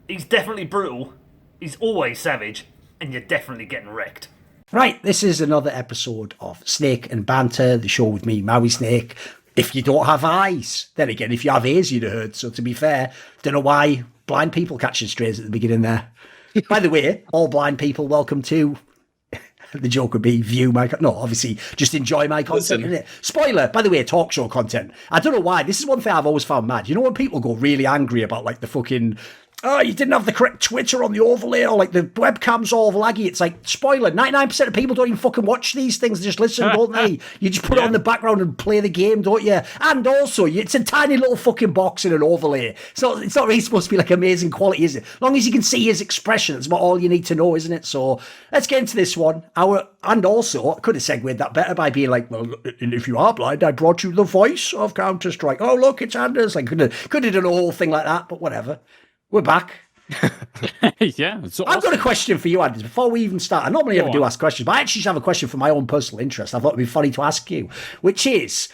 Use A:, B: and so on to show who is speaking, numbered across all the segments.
A: He's definitely brutal. He's always savage, and you're definitely getting wrecked.
B: Right, this is another episode of Snake and Banter, the show with me, Mauisnake. If you don't have eyes, then again, if you have ears, you'd have heard. So to be fair, don't know why blind people catching strays at the beginning there. By the way, all blind people, welcome to... The joke would be view my... No, obviously, just enjoy my content, innit? Spoiler, by the way, talk show content. I don't know why. This is one thing I've always found mad. You know when people go really angry about, like, the fucking... Oh, you didn't have the correct Twitter on the overlay, or, like, the webcam's all laggy. It's like, spoiler, 99% of people don't even fucking watch these things. They just listen, don't they? You just put it on the background and play the game, don't you? And also, it's a tiny little fucking box in an overlay. So it's not really supposed to be, like, amazing quality, is it? As long as you can see his expression, that's about all you need to know, isn't it? So let's get into this one. And also, I could have segued that better by being like, well, and if you are blind, I brought you the voice of Counter-Strike. Oh, look, it's Anders. I could have done a whole thing like that, but whatever. We're back.
C: Yeah. Awesome.
B: I've got a question for you, Anders, before we even start. I normally never do ask questions, but I actually just have a question for my own personal interest. I thought it'd be funny to ask you, which is,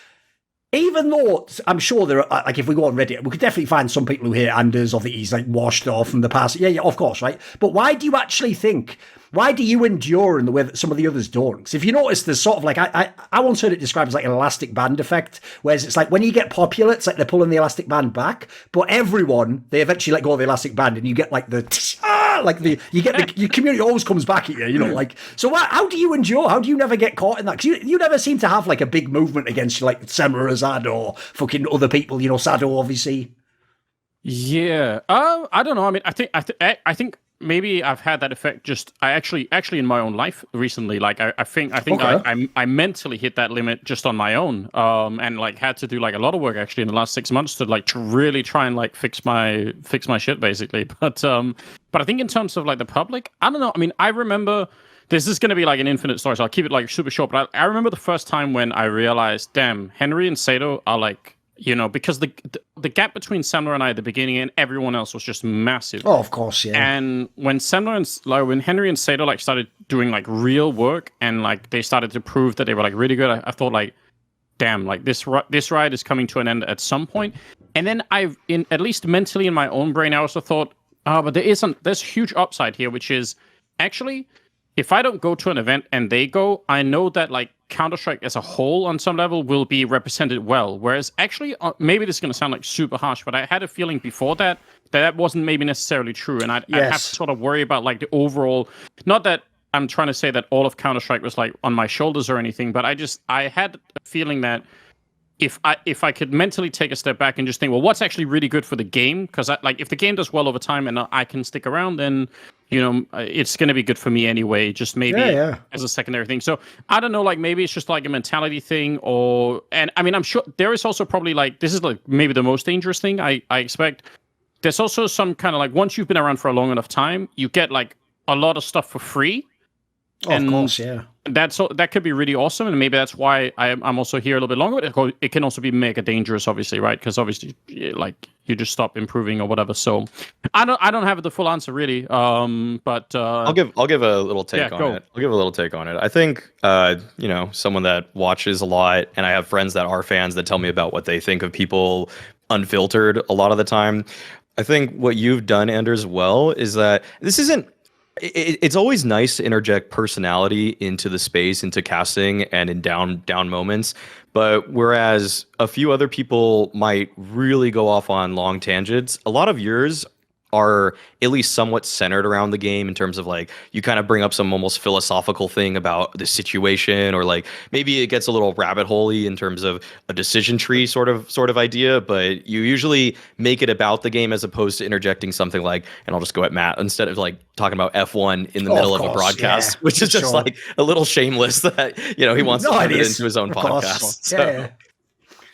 B: even though I'm sure there are, like, if we go on Reddit, we could definitely find some people who hate Anders or think he's, like, washed off from the past. Yeah, of course, right? But why do you actually think... Why do you endure in the way that some of the others don't? Because if you notice, there's sort of like, I once heard it described as like an elastic band effect, whereas it's like when you get popular, it's like they're pulling the elastic band back, but everyone, they eventually let go of the elastic band and you get like your community always comes back at you, you know, like, so how do you endure? How do you never get caught in that? Because you never seem to have like a big movement against like Semarazad or fucking other people, you know, Sado, obviously.
C: Yeah. I don't know. I mean, I think maybe I've had that effect just actually in my own life recently. Like I think okay. I mentally hit that limit just on my own, and like had to do like a lot of work actually in the last 6 months to like to really try and like fix my shit basically. But I think in terms of like the public, I don't know. I mean, I remember this is going to be like an infinite story, so I'll keep it like super short. But I remember the first time when I realized, damn, Henry and Sato are like, you know, because the gap between Semler and I at the beginning and everyone else was just massive.
B: Oh, of course, yeah.
C: And when when Henry and Sato like started doing like real work and like they started to prove that they were like really good, I thought like, damn, like this ride is coming to an end at some point. And then at least mentally in my own brain, I also thought, but there's huge upside here, which is actually, if I don't go to an event and they go, I know that like Counter-Strike as a whole on some level will be represented well. Whereas actually, maybe this is going to sound like super harsh, but I had a feeling before that wasn't maybe necessarily true. And I'd have to sort of worry about like the overall, not that I'm trying to say that all of Counter-Strike was like on my shoulders or anything, but I had a feeling that if I could mentally take a step back and just think, well, what's actually really good for the game? Because like if the game does well over time and I can stick around, then you know it's going to be good for me anyway. Just maybe as a secondary thing. So I don't know, like maybe it's just like a mentality thing, and I mean I'm sure there is also probably like this is like maybe the most dangerous thing I expect. There's also some kind of like once you've been around for a long enough time, you get like a lot of stuff for free.
B: Oh, of course, yeah.
C: That could be really awesome, and maybe that's why I'm also here a little bit longer. But it can also be mega dangerous, obviously, right? Because obviously, like you just stop improving or whatever. So I don't have the full answer really. But
D: I'll give a little take on it. I'll give a little take on it. I think you know, someone that watches a lot, and I have friends that are fans that tell me about what they think of people unfiltered a lot of the time. I think what you've done, Anders, well, is that this isn't. It's always nice to interject personality into the space, into casting, and in down moments. But whereas a few other people might really go off on long tangents, a lot of yours are at least somewhat centered around the game in terms of like you kind of bring up some almost philosophical thing about the situation, or like maybe it gets a little rabbit holey in terms of a decision tree sort of idea, but you usually make it about the game as opposed to interjecting something like, and I'll just go at Matt, instead of like talking about F1 in the middle of a broadcast, which is just like a little shameless that, you know, he wants to put it into his own podcast. So.
B: Yeah.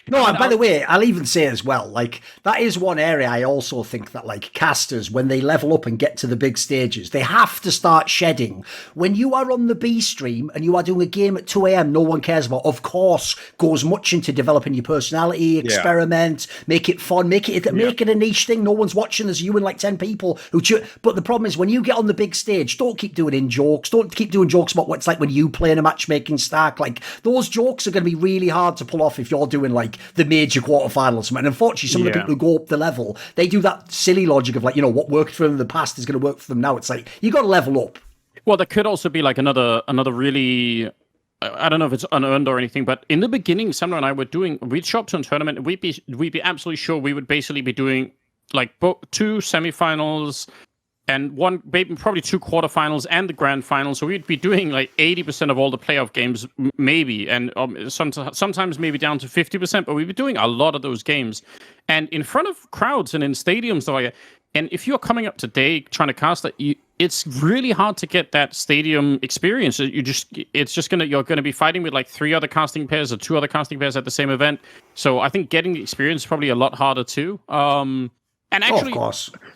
B: No, and by the way, I'll even say as well, like, that is one area I also think that, like, casters, when they level up and get to the big stages, they have to start shedding. When you are on the B stream and you are doing a game at 2 a.m. no one cares about, of course, goes much into developing your personality, experiment, make it fun, make it a niche thing. No one's watching. There's you and like 10 people who but the problem is when you get on the big stage, don't keep doing in jokes. Don't keep doing jokes about what it's like when you play in a matchmaking stack. Like, those jokes are going to be really hard to pull off if you're doing, like, like the major quarterfinals. And unfortunately, some of the people who go up the level, they do that silly logic of like, you know, what worked for them in the past is going to work for them now. It's like, you got to level up.
C: Well, there could also be like another really, I don't know if it's unearned or anything, but in the beginning, Sandra and I we'd show up to a tournament, we'd be absolutely sure we would basically be doing like 2 semifinals and probably 2 quarterfinals and the grand final. So we'd be doing like 80% of all the playoff games, maybe, and sometimes maybe down to 50%, but we'd be doing a lot of those games. And in front of crowds and in stadiums, and if you're coming up today trying to cast that, it's really hard to get that stadium experience. You're gonna be fighting with like 3 other casting pairs or 2 other casting pairs at the same event. So I think getting the experience is probably a lot harder too. And actually,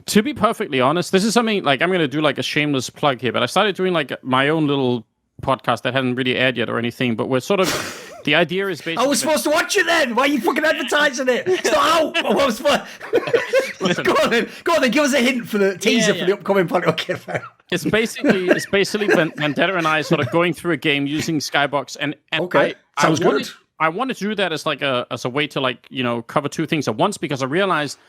C: to be perfectly honest, this is something like I'm gonna do like a shameless plug here, but I started doing like my own little podcast that hadn't really aired yet or anything, but we're sort of. The idea is basically...
B: I was supposed to watch it then! Why are you fucking advertising it? It's not out! Go on then, give us a hint for the teaser for the upcoming podcast. Okay, fair.
C: It's basically Vendetta and I sort of going through a game using Skybox, and
B: okay. Sounds good.
C: I wanted to do that as like as a way to like, you know, cover 2 things at once, because I realized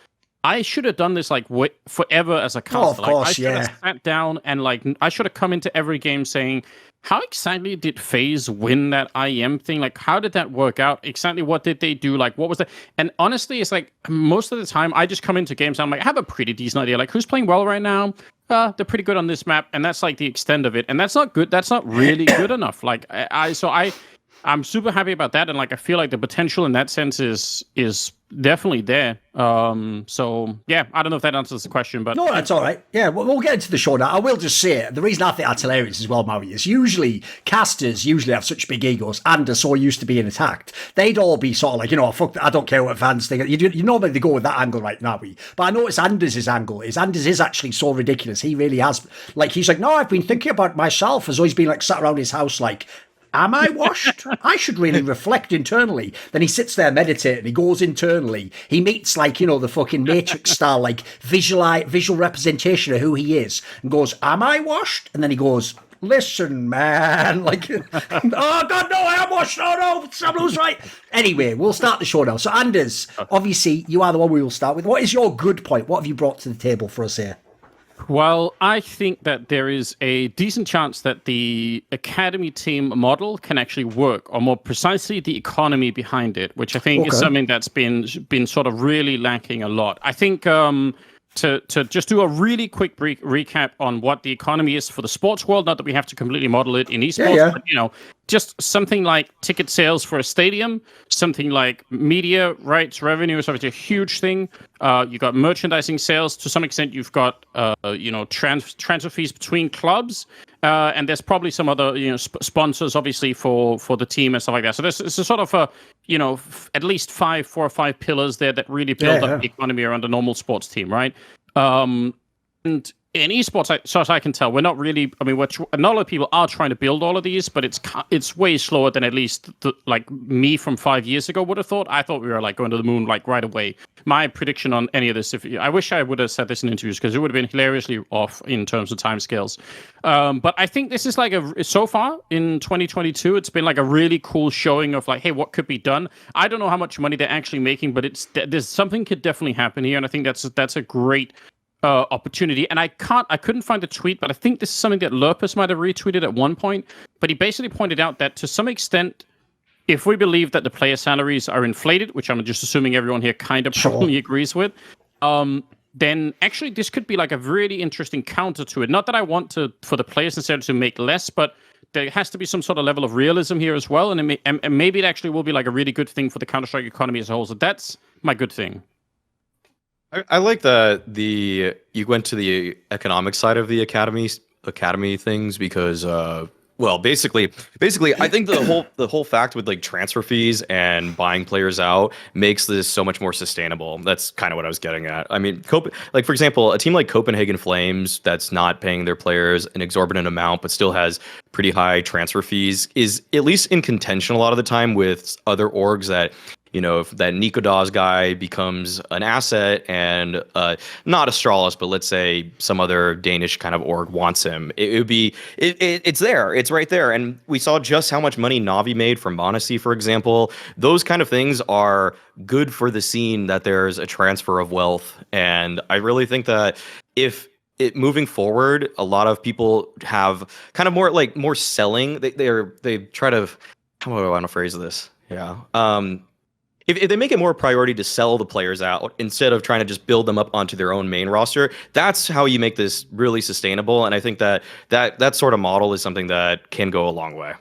C: I should have done this like forever as a caster.
B: Oh, of course,
C: I should have sat down and like I should have come into every game saying, how exactly did FaZe win that IEM thing? Like, how did that work out? Exactly what did they do? Like, what was that? And honestly, it's like most of the time I just come into games and I'm like, I have a pretty decent idea. Like, who's playing well right now? They're pretty good on this map. And that's like the extent of it. And that's not good. That's not really good enough. Like, I'm super happy about that. And like, I feel like the potential in that sense is definitely there. So yeah, I don't know if that answers the question, but
B: no, that's all right. Yeah, we'll get into the show now. I will just say the reason I think that's hilarious as well, Maui, is usually casters have such big egos and are so used to being attacked. They'd all be sort of like, you know, fuck, I don't care what fans think. You normally they go with that angle right now, but I notice Anders' angle is actually so ridiculous. He really has, like, he's like, no, I've been thinking about myself, as always been like sat around his house like, am I washed? I should really reflect internally. Then he sits there meditating. He goes internally. He meets like, you know, the fucking Matrix style, like visual representation of who he is and goes, am I washed? And then he goes, listen, man, like, oh God, no, I am washed. Oh no, Samuel's right. Anyway, we'll start the show now. So Anders, obviously you are the one we will start with. What is your good point? What have you brought to the table for us here?
C: Well, I think that there is a decent chance that the academy team model can actually work, or more precisely, the economy behind it, which I think is something that's been sort of really lacking a lot. I think to just do a really quick recap on what the economy is for the sports world, not that we have to completely model it in esports, but, you know, just something like ticket sales for a stadium, something like media rights revenue is obviously a huge thing. You got merchandising sales to some extent. You've got you know, transfer fees between clubs, and there's probably some other, you know, sponsors obviously for the team and stuff like that. So there's a sort of a, you know, at least 4 or 5 pillars there that really build up the economy around a normal sports team, right? And in esports, so as I can tell, we're not really. I mean, not a lot of people are trying to build all of these, but it's way slower than at least like me from 5 years ago would have thought. I thought we were like going to the moon like right away. My prediction on any of this, I wish I would have said this in interviews because it would have been hilariously off in terms of timescales. But I think this is like so far in 2022, it's been like a really cool showing of like, hey, what could be done? I don't know how much money they're actually making, but there's something could definitely happen here, and I think that's a great opportunity. And I couldn't find a tweet, but I think this is something that Lurpus might have retweeted at one point. But he basically pointed out that to some extent, if we believe that the player salaries are inflated, which I'm just assuming everyone here kind of probably agrees with, then actually this could be like a really interesting counter to it. Not that I want for the players necessarily to make less, but there has to be some sort of level of realism here as well. And maybe it actually will be like a really good thing for the Counter-Strike economy as a whole. So that's my good thing.
D: I like that you went to the economic side of the academy things because well, basically, I think the whole fact with like transfer fees and buying players out makes this so much more sustainable. That's kind of what I was getting at. I mean, like for example, a team like Copenhagen Flames that's not paying their players an exorbitant amount but still has pretty high transfer fees is at least in contention a lot of the time with other orgs that, if that Niko guy becomes an asset and not Astralis, but let's say some other Danish kind of org wants him, it would be it's there, it's right there. And we saw just how much money Navi made from Monesy, for example. Those kind of things are good for the scene, that there's a transfer of wealth. And I really think that if moving forward, a lot of people have kind of more selling. They try to, how do I want to phrase this? Yeah. If they make it more a priority to sell the players out instead of trying to just build them up onto their own main roster, that's how you make this really sustainable. And I think that sort of model is something that can go a long way.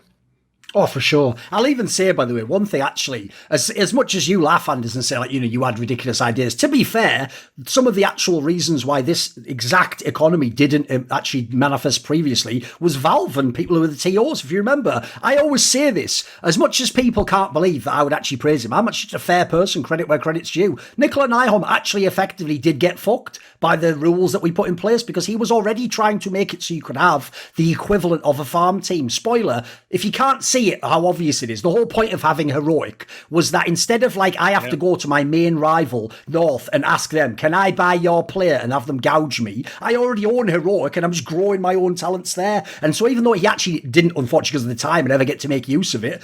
B: Oh, for sure. I'll even say, by the way, one thing actually, as much as you laugh, Anders, and say, you had ridiculous ideas, to be fair, some of the actual reasons why this exact economy didn't actually manifest previously was Valve and people who were the TOs. If you remember, I always say this, as much as people can't believe that I would actually praise him, I'm actually a fair person, credit where credit's due. Nicola Nyholm actually effectively did get fucked by the rules that we put in place, because he was already trying to make it so you could have the equivalent of a farm team. Spoiler, if you can't see it, how obvious it is, the whole point of having Heroic was that instead of I have to go to my main rival North and ask them, can I buy your player, and have them gouge me, I already own Heroic and I'm just growing my own talents there. And so even though he actually didn't, unfortunately because of the time, and ever get to make use of it,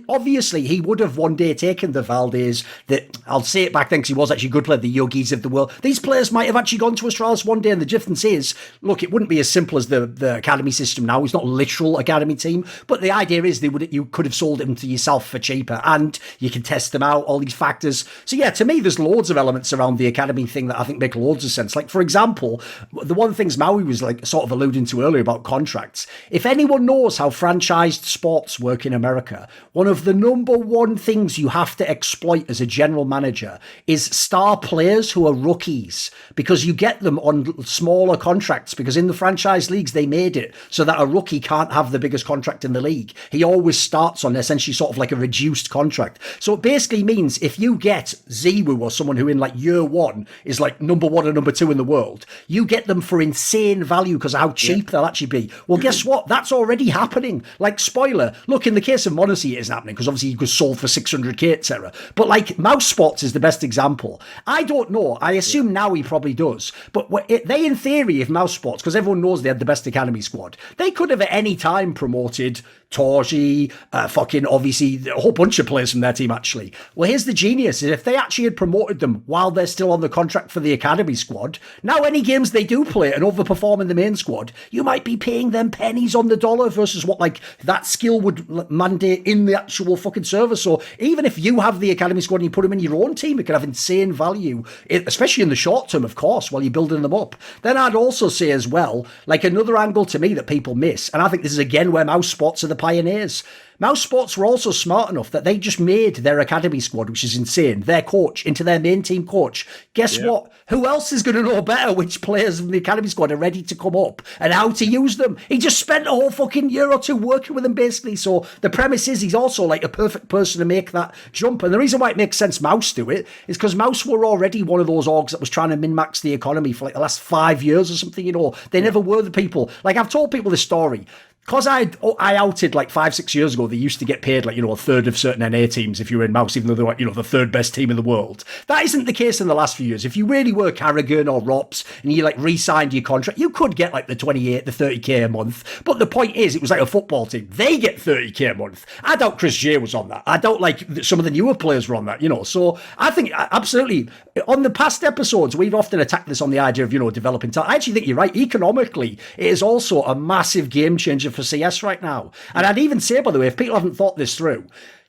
B: obviously he would have one day taken the Valdez, that, I'll say it back then because he was actually a good player, the Yogis of the world. These players might have actually gone to Astralis one day, and the difference is, look, it wouldn't be as simple as the academy system now. It's not a literal academy team, but the idea is you could have sold them to yourself for cheaper, and you can test them out, all these factors. So yeah, to me, there's loads of elements around the academy thing that I think make loads of sense. Like, for example, the one things Maui was sort of alluding to earlier about contracts. If anyone knows how franchised sports work in America, one of the number one things you have to exploit as a general manager is star players who are rookies, because you get them on smaller contracts, because in the franchise leagues, they made it so that a rookie can't have the biggest contract in the league. He always starts on essentially sort of like a reduced contract. So it basically means if you get Ziwu or someone who in year one is number one or number two in the world, you get them for insane value because of how cheap they'll actually be. Well, guess what? That's already happening. Spoiler, look, in the case of Monesy, it isn't happening because obviously he was sold for 600k, etc. But Mausports is the best example. I don't know. I assume now he probably does. But they, in theory, if Mausports, because everyone knows they had the best academy squad, they could have at any time promoted Torji, fucking obviously a whole bunch of players from their team actually. Well, here's the genius, is if they actually had promoted them while they're still on the contract for the academy squad, now any games they do play and overperform in the main squad, you might be paying them pennies on the dollar versus what that skill would mandate in the actual fucking server. So even if you have the academy squad and you put them in your own team, it could have insane value, especially in the short term, of course, while you're building them up. Then I'd also say as well, another angle to me that people miss, and I think this is again where Mausports are the pioneers. Mausports were also smart enough that they just made their academy squad, which is insane, their coach into their main team coach. Guess what? Who else is going to know better which players from the academy squad are ready to come up and how to use them? He just spent a whole fucking year or two working with them, basically. So the premise is he's also a perfect person to make that jump. And the reason why it makes sense Maus do it is because Maus were already one of those orgs that was trying to min-max the economy for the last 5 years or something, They never were the people. I've told people this story. Because I outed 5-6 years ago, they used to get paid a third of certain NA teams if you were in Maus, even though they were the third best team in the world. That isn't the case in the last few years. If you really were Carrigan or Rops and you re-signed your contract, you could get the 28, the 30k a month. But the point is, it was a football team. They get 30k a month. I doubt Chris J was on that. I doubt some of the newer players were on that, So I think absolutely on the past episodes, we've often attacked this on the idea of, developing talent. I actually think you're right. Economically, it is also a massive game changer for CS right now. And I'd even say, by the way, if people haven't thought this through,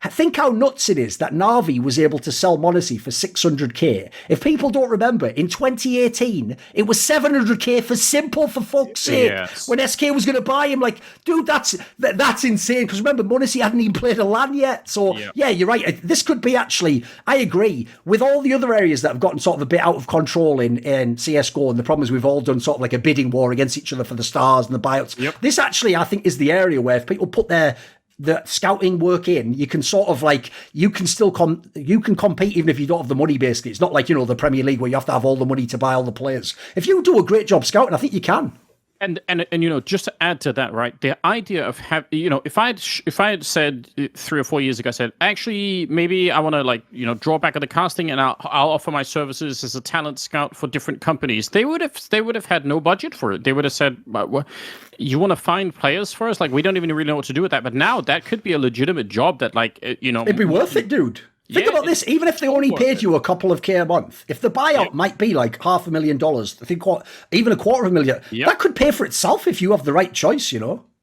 B: think how nuts it is that Na'Vi was able to sell Monesy for 600k. If people don't remember, in 2018, it was 700k for Simple, for fuck's sake. Yes. When SK was going to buy him, dude, that's insane. Because remember, Monesy hadn't even played a LAN yet. So, yeah, you're right. This could be actually, I agree, with all the other areas that have gotten sort of a bit out of control in CSGO, and the problem is we've all done sort of a bidding war against each other for the stars and the buyouts. Yep. This actually, I think, is the area where if people put the scouting work in, you can sort of you can still you can compete even if you don't have the money, basically. It's not the Premier League where you have to have all the money to buy all the players. If you do a great job scouting, I think you can.
C: And just to add to that, right? The idea of if I had said 3 or 4 years ago, I said actually maybe I want to draw back at the casting and I'll offer my services as a talent scout for different companies. They would have had no budget for it. They would have said, you want to find players for us? Like we don't even really know what to do with that. But now that could be a legitimate job that
B: it'd be worth it, dude. Think about this. Even if they only paid you a couple of K a month, if the buyout might be like $500,000, I think even $250,000, that could pay for itself if you have the right choice,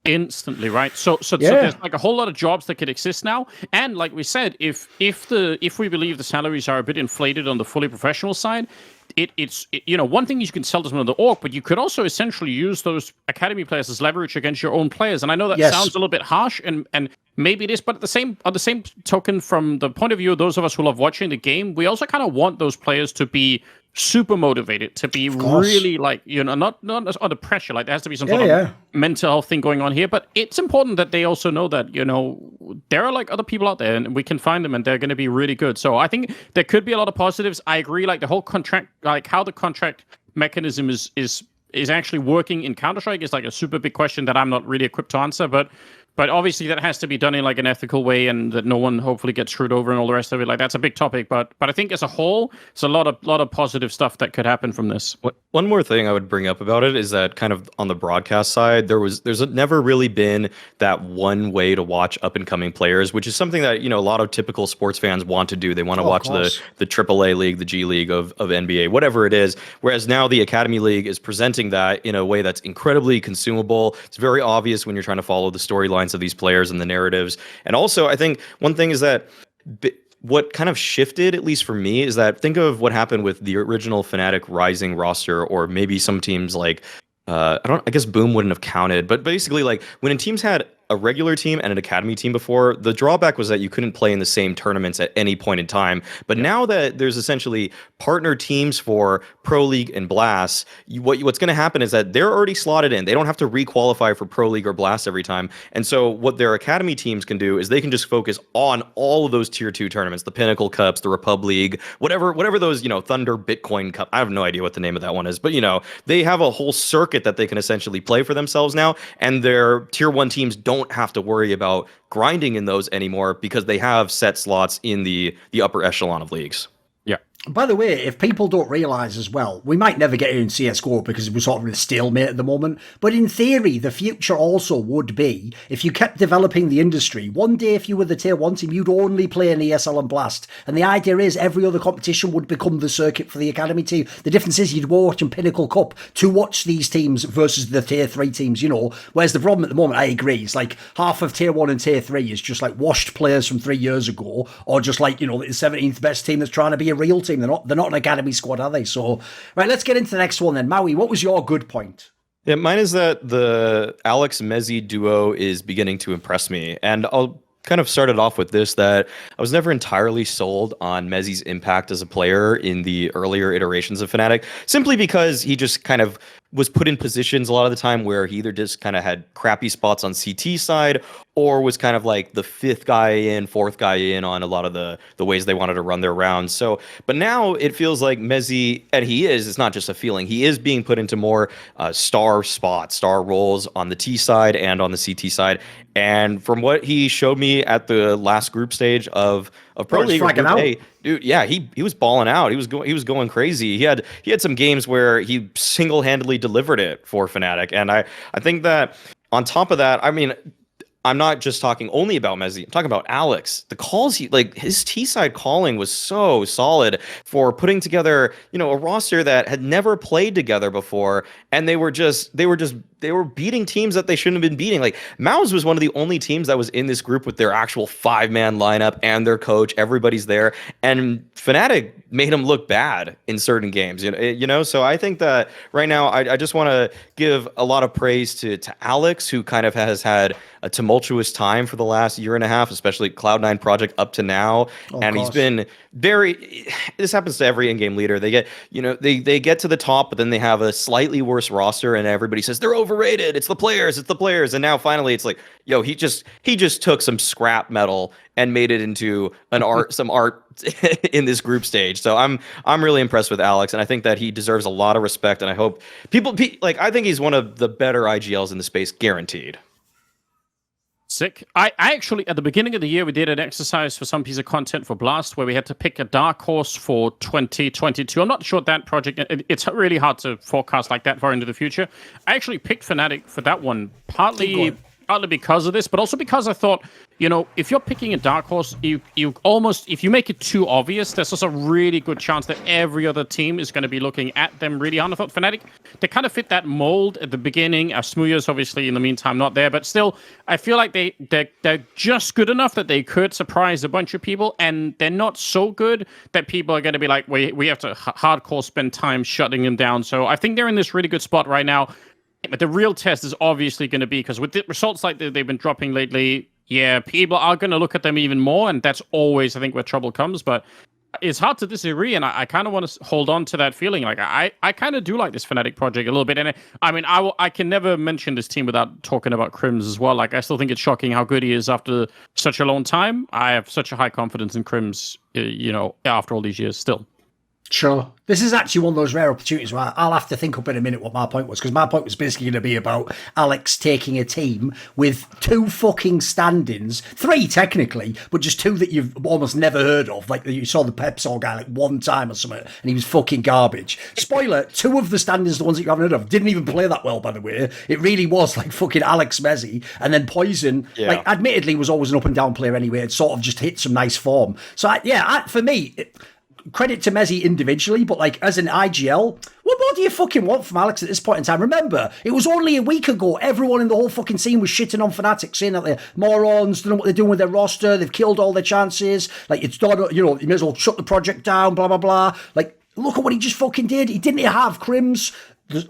C: Instantly, right? So there's like a whole lot of jobs that could exist now, and like we said, if we believe the salaries are a bit inflated on the fully professional side, it's one thing you can sell to someone on the org, but you could also essentially use those academy players as leverage against your own players. And I know that sounds a little bit harsh, and maybe it is, but at the same token, from the point of view of those of us who love watching the game, we also kind of want those players to be super motivated, to be really not under pressure. Like there has to be some sort of mental health thing going on here, but it's important that they also know that there are like other people out there and we can find them and they're going to be really good. So I think there could be a lot of positives. I agree, like the whole contract, like how the contract mechanism is actually working in Counter-Strike is like a super big question that I'm not really equipped to answer, but obviously that has to be done in like an ethical way and that no one hopefully gets screwed over and all the rest of it. Like that's a big topic, but I think as a whole, it's a lot of positive stuff that could happen from this.
D: One more thing I would bring up about it is that kind of on the broadcast side, there's never really been that one way to watch up and coming players, which is something that a lot of typical sports fans want to do. They want to watch the AAA league, the G League of NBA, whatever it is. Whereas now the Academy League is presenting that in a way that's incredibly consumable. It's very obvious when you're trying to follow the storyline of these players and the narratives. And also, I think one thing is that what kind of shifted, at least for me, is that think of what happened with the original Fnatic Rising roster, or maybe some teams like I guess Boom wouldn't have counted, but basically like when teams had a regular team and an academy team before, the drawback was that you couldn't play in the same tournaments at any point in time. But now that there's essentially partner teams for Pro League and Blast, what's going to happen is that they're already slotted in. They don't have to re-qualify for Pro League or Blast every time. And so what their academy teams can do is they can just focus on all of those tier 2 tournaments, the Pinnacle Cups, the Repub League, whatever those, Thunder Bitcoin Cup. I have no idea what the name of that one is, but they have a whole circuit that they can essentially play for themselves now, and their tier 1 teams don't have to worry about grinding in those anymore because they have set slots in the upper echelon of leagues.
C: Yeah.
B: By the way, if people don't realise as well, we might never get it in CSGO because we're sort of in a stalemate at the moment, but in theory, the future also would be, if you kept developing the industry, one day if you were the tier 1 team, you'd only play in ESL and Blast. And the idea is every other competition would become the circuit for the academy team. The difference is you'd watch in Pinnacle Cup to watch these teams versus the tier 3 teams, Whereas the problem at the moment, I agree, is like half of tier 1 and tier 3 is just like washed players from 3 years ago, or just like, the 17th best team that's trying to be a real team. They're not an academy squad, are they? So, right, let's get into the next one then. Maui, what was your good point?
D: Yeah, mine is that the Alex Mezzi duo is beginning to impress me. And I'll kind of start it off with this, that I was never entirely sold on Mezzi's impact as a player in the earlier iterations of Fnatic, simply because he just kind of was put in positions a lot of the time where he either just kind of had crappy spots on CT side or was kind of like the 5th guy in, 4th guy in on a lot of the ways they wanted to run their rounds. So, but now it feels like Mezzi, and it's not just a feeling, he is being put into more star spots, star roles on the T side and on the CT side. And from what he showed me at the last group stage of Pro League, dude, yeah, he was balling out. He was going crazy. He had some games where he single-handedly delivered it for Fnatic, and I think that on top of that, I mean, I'm not just talking only about Mezzi. I'm talking about Alex. The calls his T-side calling was so solid for putting together, a roster that had never played together before, and they were beating teams that they shouldn't have been beating. Like Maus was one of the only teams that was in this group with their actual 5-man lineup and their coach. Everybody's there, and Fnatic made them look bad in certain games. So I think that right now I just want to give a lot of praise to Alex, who kind of has had a tumultuous time for the last year and a half, especially Cloud9 project up to now. And he's been this happens to every in-game leader. They get, they get to the top, but then they have a slightly worse roster and everybody says they're overrated. It's the players. And now finally it's like, yo, he just took some scrap metal and made it into some art in this group stage. So I'm really impressed with Alex, and I think that he deserves a lot of respect. And I hope I think he's one of the better IGLs in the space, guaranteed.
C: Sick. I actually, at the beginning of the year, we did an exercise for some piece of content for Blast where we had to pick a dark horse for 2022. I'm not sure that project, it's really hard to forecast like that far into the future. I actually picked Fnatic for that one, partly because of this, but also because I thought, if you're picking a dark horse, you almost, if you make it too obvious, there's also a really good chance that every other team is going to be looking at them really hard. I thought Fnatic, they kind of fit that mold at the beginning. Smooya's obviously in the meantime not there, but still, I feel like they're just good enough that they could surprise a bunch of people, and they're not so good that people are going to be like, we have to hardcore spend time shutting them down. So I think they're in this really good spot right now. But the real test is obviously going to be, because with the results like they've been dropping lately, yeah, people are going to look at them even more, and that's always, I think, where trouble comes. But it's hard to disagree, and I kind of want to hold on to that feeling. Like, I kind of do like this Fnatic project a little bit, and I can never mention this team without talking about Crims as well. Like, I still think it's shocking how good he is after such a long time. I have such a high confidence in Crims, after all these years still.
B: Sure. This is actually one of those rare opportunities where I'll have to think up in a minute what my point was, because my point was basically going to be about Alex taking a team with 2 fucking stand-ins, 3 technically, but just 2 that you've almost never heard of. Like, you saw the Pepsol guy like 1 time or something, and he was fucking garbage. Spoiler, 2 of the stand-ins, the ones that you haven't heard of, didn't even play that well, by the way. It really was like fucking Alex Monesy, and then Poison, like, admittedly was always an up-and-down player anyway. It sort of just hit some nice form. So, for me... credit to Monesy individually, but like as an IGL, what more do you fucking want from Alex at this point in time? Remember, it was only a week ago everyone in the whole fucking scene was shitting on Fnatic, saying that they're morons, don't know what they're doing with their roster, they've killed all their chances, like it's done, you may as well shut the project down, blah blah blah. Like, look at what he just fucking did. He didn't have Crims,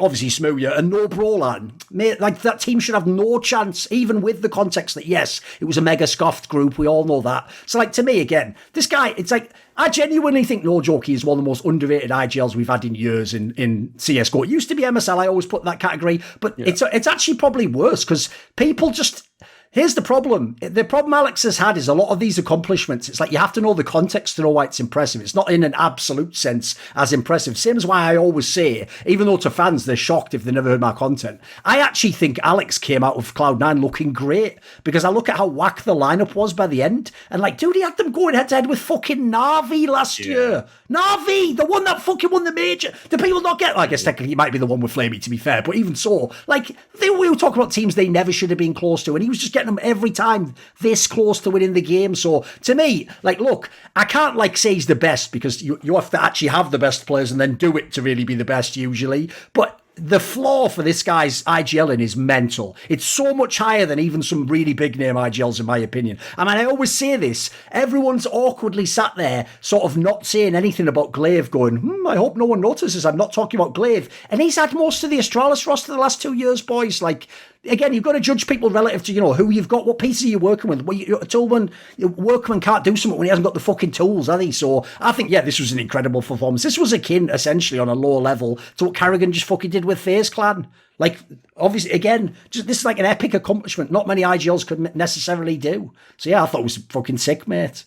B: obviously Smooya, and no Brolan. Mate, like, that team should have no chance, even with the context that, yes, it was a mega scoffed group, we all know that. So, like, to me, again, this guy, it's like, I genuinely think, no joke, he is one of the most underrated IGLs we've had in years in CSGO. It used to be MSL, I always put in that category, but it's actually probably worse, because people just... Here's the problem. The problem Alex has had is a lot of these accomplishments, it's like you have to know the context to know why it's impressive. It's not in an absolute sense as impressive. Same as why I always say, even though to fans they're shocked if they never heard my content, I actually think Alex came out of Cloud9 looking great, because I look at how whack the lineup was by the end, and like, dude, he had them going head to head with fucking Na'Vi last year. Na'Vi, the one that fucking won the major. Do people not get? I guess technically he might be the one with Flamey, to be fair, but even so, like, we were talking about teams they never should have been close to, and he was just getting them every time this close to winning the game. So to me, like, look, I can't like say he's the best, because you have to actually have the best players and then do it to really be the best usually. But the floor for this guy's IGLing is mental. It's so much higher than even some really big name IGLs, in my opinion. I mean, I always say this, everyone's awkwardly sat there sort of not saying anything about Glaive, going, I hope no one notices I'm not talking about Glaive. And he's had most of the Astralis roster the last 2 years, boys. Like, again, you've got to judge people relative to, who you've got, what pieces you're working with. Workman can't do something when he hasn't got the fucking tools, has he? So I think, this was an incredible performance. This was akin, essentially, on a lower level to what Carrigan just fucking did with FaZe Clan. Like, obviously, again, this is like an epic accomplishment. Not many IGLs could necessarily do. So I thought it was fucking sick, mate.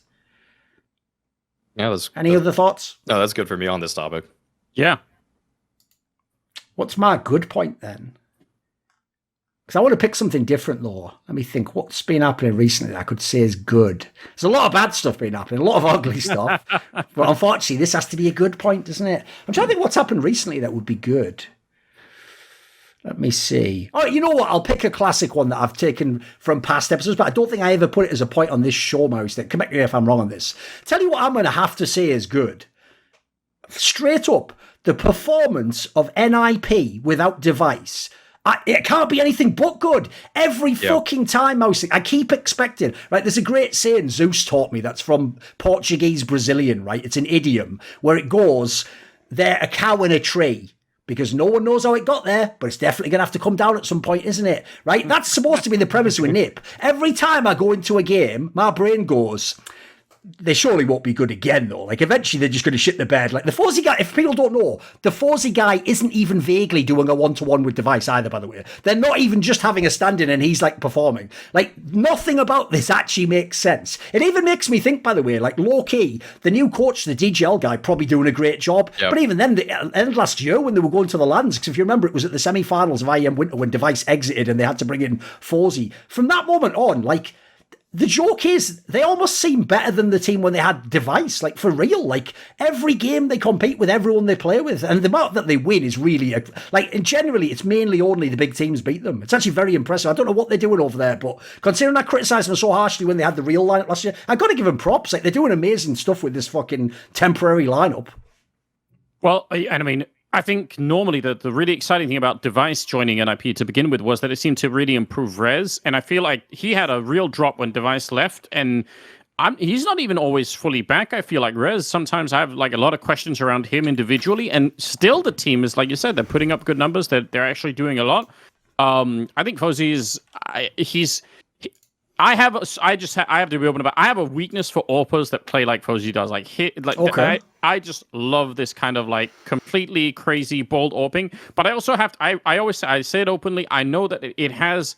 D: Yeah,
B: Any other thoughts?
D: No, that's good for me on this topic.
C: Yeah.
B: What's my good point then? Because I want to pick something different, though. Let me think. What's been happening recently that I could say is good? There's a lot of bad stuff been happening, a lot of ugly stuff. But unfortunately, this has to be a good point, doesn't it? I'm trying to think what's happened recently that would be good. Let me see. Oh, you know what? I'll pick a classic one that I've taken from past episodes, but I don't think I ever put it as a point on this show, Mauisnake. Correct me if I'm wrong on this. Tell you what I'm going to have to say is good. Straight up, the performance of NIP without device. It can't be anything but good. Every fucking time, Mauisnake, I keep expecting, right? There's a great saying Zeus taught me that's from Portuguese Brazilian, right? It's an idiom where it goes, they're a cow in a tree, because no one knows how it got there, but it's definitely going to have to come down at some point, isn't it? Right? That's supposed to be the premise with Nip. Every time I go into a game, my brain goes, they surely won't be good again, though. Like, eventually they're just going to shit the bed. Like, the Fozy guy, if people don't know, the Fozy guy isn't even vaguely doing a one-to-one with Device either, by the way. They're not even just having a stand-in and he's, like, performing. Like, nothing about this actually makes sense. It even makes me think, by the way, like, low-key, the new coach, the DGL guy, probably doing a great job. Yep. But even then, the end last year when they were going to the lands, because if you remember, it was at the semi-finals of IEM Winter when Device exited and they had to bring in Fozy. From that moment on, like, the joke is, they almost seem better than the team when they had Device, like, for real. Like, every game they compete with everyone they play with, and the amount that they win is really, like, and generally, it's mainly only the big teams beat them. It's actually very impressive. I don't know what they're doing over there, but considering I criticised them so harshly when they had the real lineup last year, I've got to give them props. Like, they're doing amazing stuff with this fucking temporary lineup.
C: Well, and I mean, I think normally the really exciting thing about Device joining NIP to begin with was that it seemed to really improve Rez, and I feel like he had a real drop when Device left, and he's not even always fully back. I feel like Rez, sometimes I have like a lot of questions around him individually, and still the team is, like you said, they're putting up good numbers, they're actually doing a lot. I think Fozy is, I have to be open about. I have a weakness for AWPers that play like Fozy does. Okay. I just love this kind of like completely crazy bold AWPing. But I also have to, I always say, I say it openly. I know that it has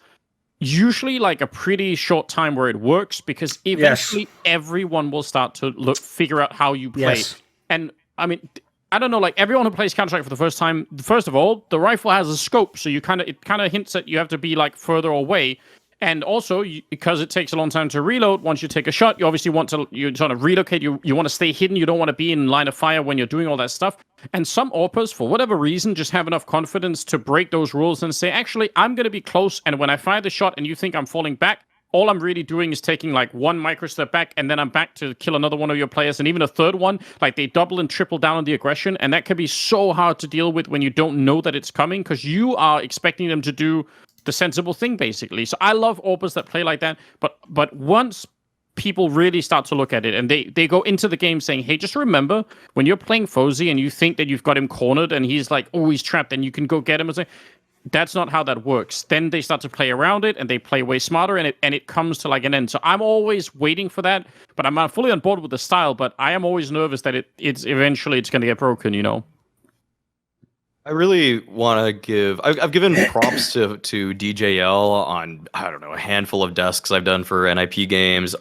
C: usually like a pretty short time where it works, because eventually everyone will start to figure out how you play. Yes. And I mean, I don't know, like everyone who plays Counter-Strike for the first time, first of all, the rifle has a scope, so it kind of hints that you have to be like further away. And also, because it takes a long time to reload, once you take a shot, you obviously want to relocate. You want to stay hidden. You don't want to be in line of fire when you're doing all that stuff. And some AWPers, for whatever reason, just have enough confidence to break those rules and say, actually, I'm going to be close. And when I fire the shot and you think I'm falling back, all I'm really doing is taking like one micro step back, and then I'm back to kill another one of your players, and even a third one. Like, they double and triple down on the aggression, and that can be so hard to deal with when you don't know that it's coming, because you are expecting them to do the sensible thing, basically. So I love AWPers that play like that, but once people really start to look at it and they go into the game saying, hey, just remember, when you're playing Fozy and you think that you've got him cornered and he's like, oh, he's trapped, and you can go get him, and say, that's not how that works. Then they start to play around it, and they play way smarter, and it comes to like an end. So I'm always waiting for that, but I'm fully on board with the style, but I am always nervous that it's eventually going to get broken, you know?
D: I really want to give. I've given props to DJL on, I don't know, a handful of desks I've done for NIP games,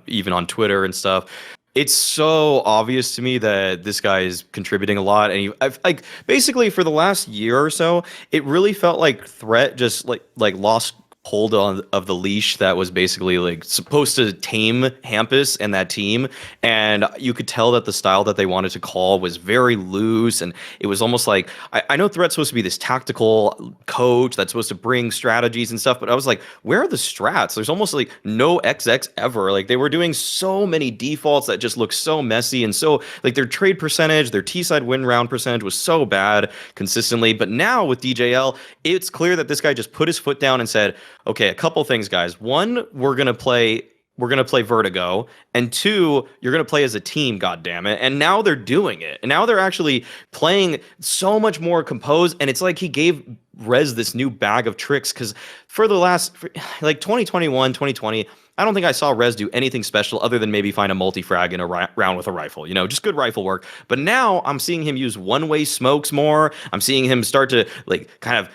D: even on Twitter and stuff. It's so obvious to me that this guy is contributing a lot, and I've like basically for the last year or so, it really felt like Threat just like lost hold of the leash that was basically like supposed to tame Hampus and that team, and you could tell that the style that they wanted to call was very loose, and it was almost like I know Threat's supposed to be this tactical coach that's supposed to bring strategies and stuff, but I was like, where are the strats? There's almost like no XX ever. Like, they were doing so many defaults that just looked so messy, and so like their trade percentage, their T-side win round percentage was so bad consistently. But now with DJL, it's clear that this guy just put his foot down and said, okay, a couple things, guys. One, we're gonna play Vertigo, and two, you're gonna play as a team, goddammit. And now they're doing it, and now they're actually playing so much more composed. And it's like he gave Rez this new bag of tricks, because for like 2021, 2020, I don't think I saw Rez do anything special other than maybe find a multi-frag in a round with a rifle, just good rifle work. But now I'm seeing him use one-way smokes more. I'm seeing him start to like kind of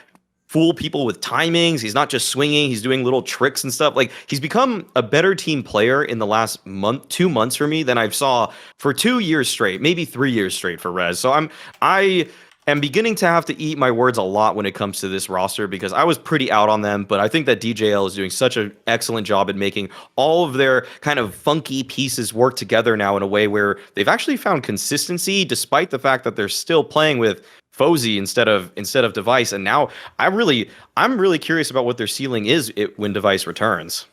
D: fool people with timings. He's not just swinging, he's doing little tricks and stuff. Like, he's become a better team player in the last 2 months for me than I've saw for 2 years straight, maybe 3 years straight for Rez. So I am beginning to have to eat my words a lot when it comes to this roster, because I was pretty out on them, but I think that DJL is doing such an excellent job at making all of their kind of funky pieces work together now in a way where they've actually found consistency, despite the fact that they're still playing with Fozy instead of Device. And now I'm really curious about what their ceiling is when Device returns.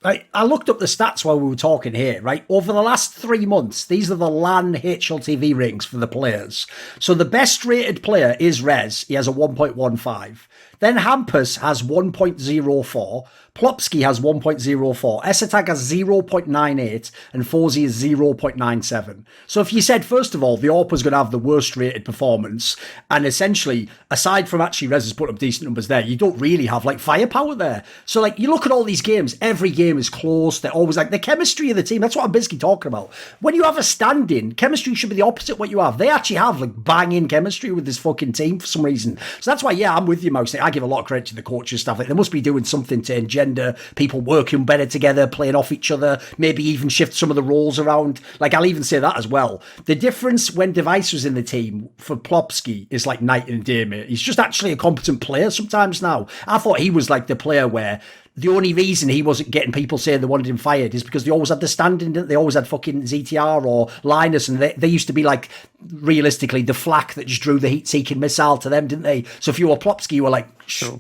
B: I looked up the stats while we were talking here, right? Over the last 3 months, these are the LAN HLTV ratings for the players. So the best rated player is Rez. He has a 1.15. Then Hampus has 1.04. Plopsky has 1.04. Esatag has 0.98. And Forzy is 0.97. So if you said, first of all, the AWP was going to have the worst rated performance, and essentially, aside from actually Rez has put up decent numbers there, you don't really have like firepower there. So like you look at all these games, every game is close. They're always like the chemistry of the team. That's what I'm basically talking about. When you have a stand-in, chemistry should be the opposite of what you have. They actually have like banging chemistry with this fucking team for some reason. So that's why, yeah, I'm with you, Mauisnake. I give a lot of credit to the coaches stuff. Like they must be doing something to engender people working better together, playing off each other, maybe even shift some of the roles around. Like I'll even say that as well. The difference when Device was in the team for Plopsky is like night and day, mate. He's just actually a competent player sometimes now. I thought he was like the player where the only reason he wasn't getting people saying they wanted him fired is because they always had the standing, didn't they? Always had fucking ZTR or Linus, and they used to be like, realistically, the flak that just drew the heat-seeking missile to them, didn't they? So if you were Plopsky, you were like, sure,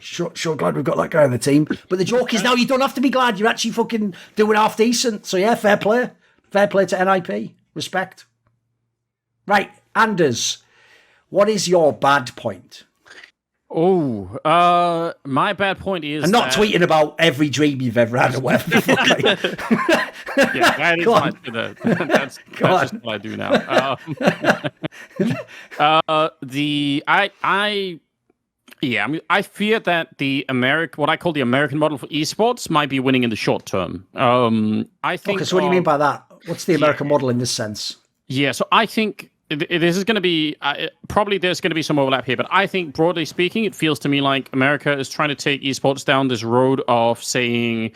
B: glad we've got that guy on the team. But the joke is now you don't have to be glad, you're actually fucking doing half decent. So yeah, fair play. Fair play to NIP. Respect. Right, Anders, what is your bad point?
C: Oh, my bad point is
B: and not tweeting about every dream you've ever had or whatever.
C: Yeah, that is that's just what I do now. I fear that what I call the American model for esports might be winning in the short term. I think.
B: Okay, so what do you mean by that? What's the American model in this sense?
C: Yeah, so I think this is going to be probably there's going to be some overlap here, but I think broadly speaking, it feels to me like America is trying to take esports down this road of saying,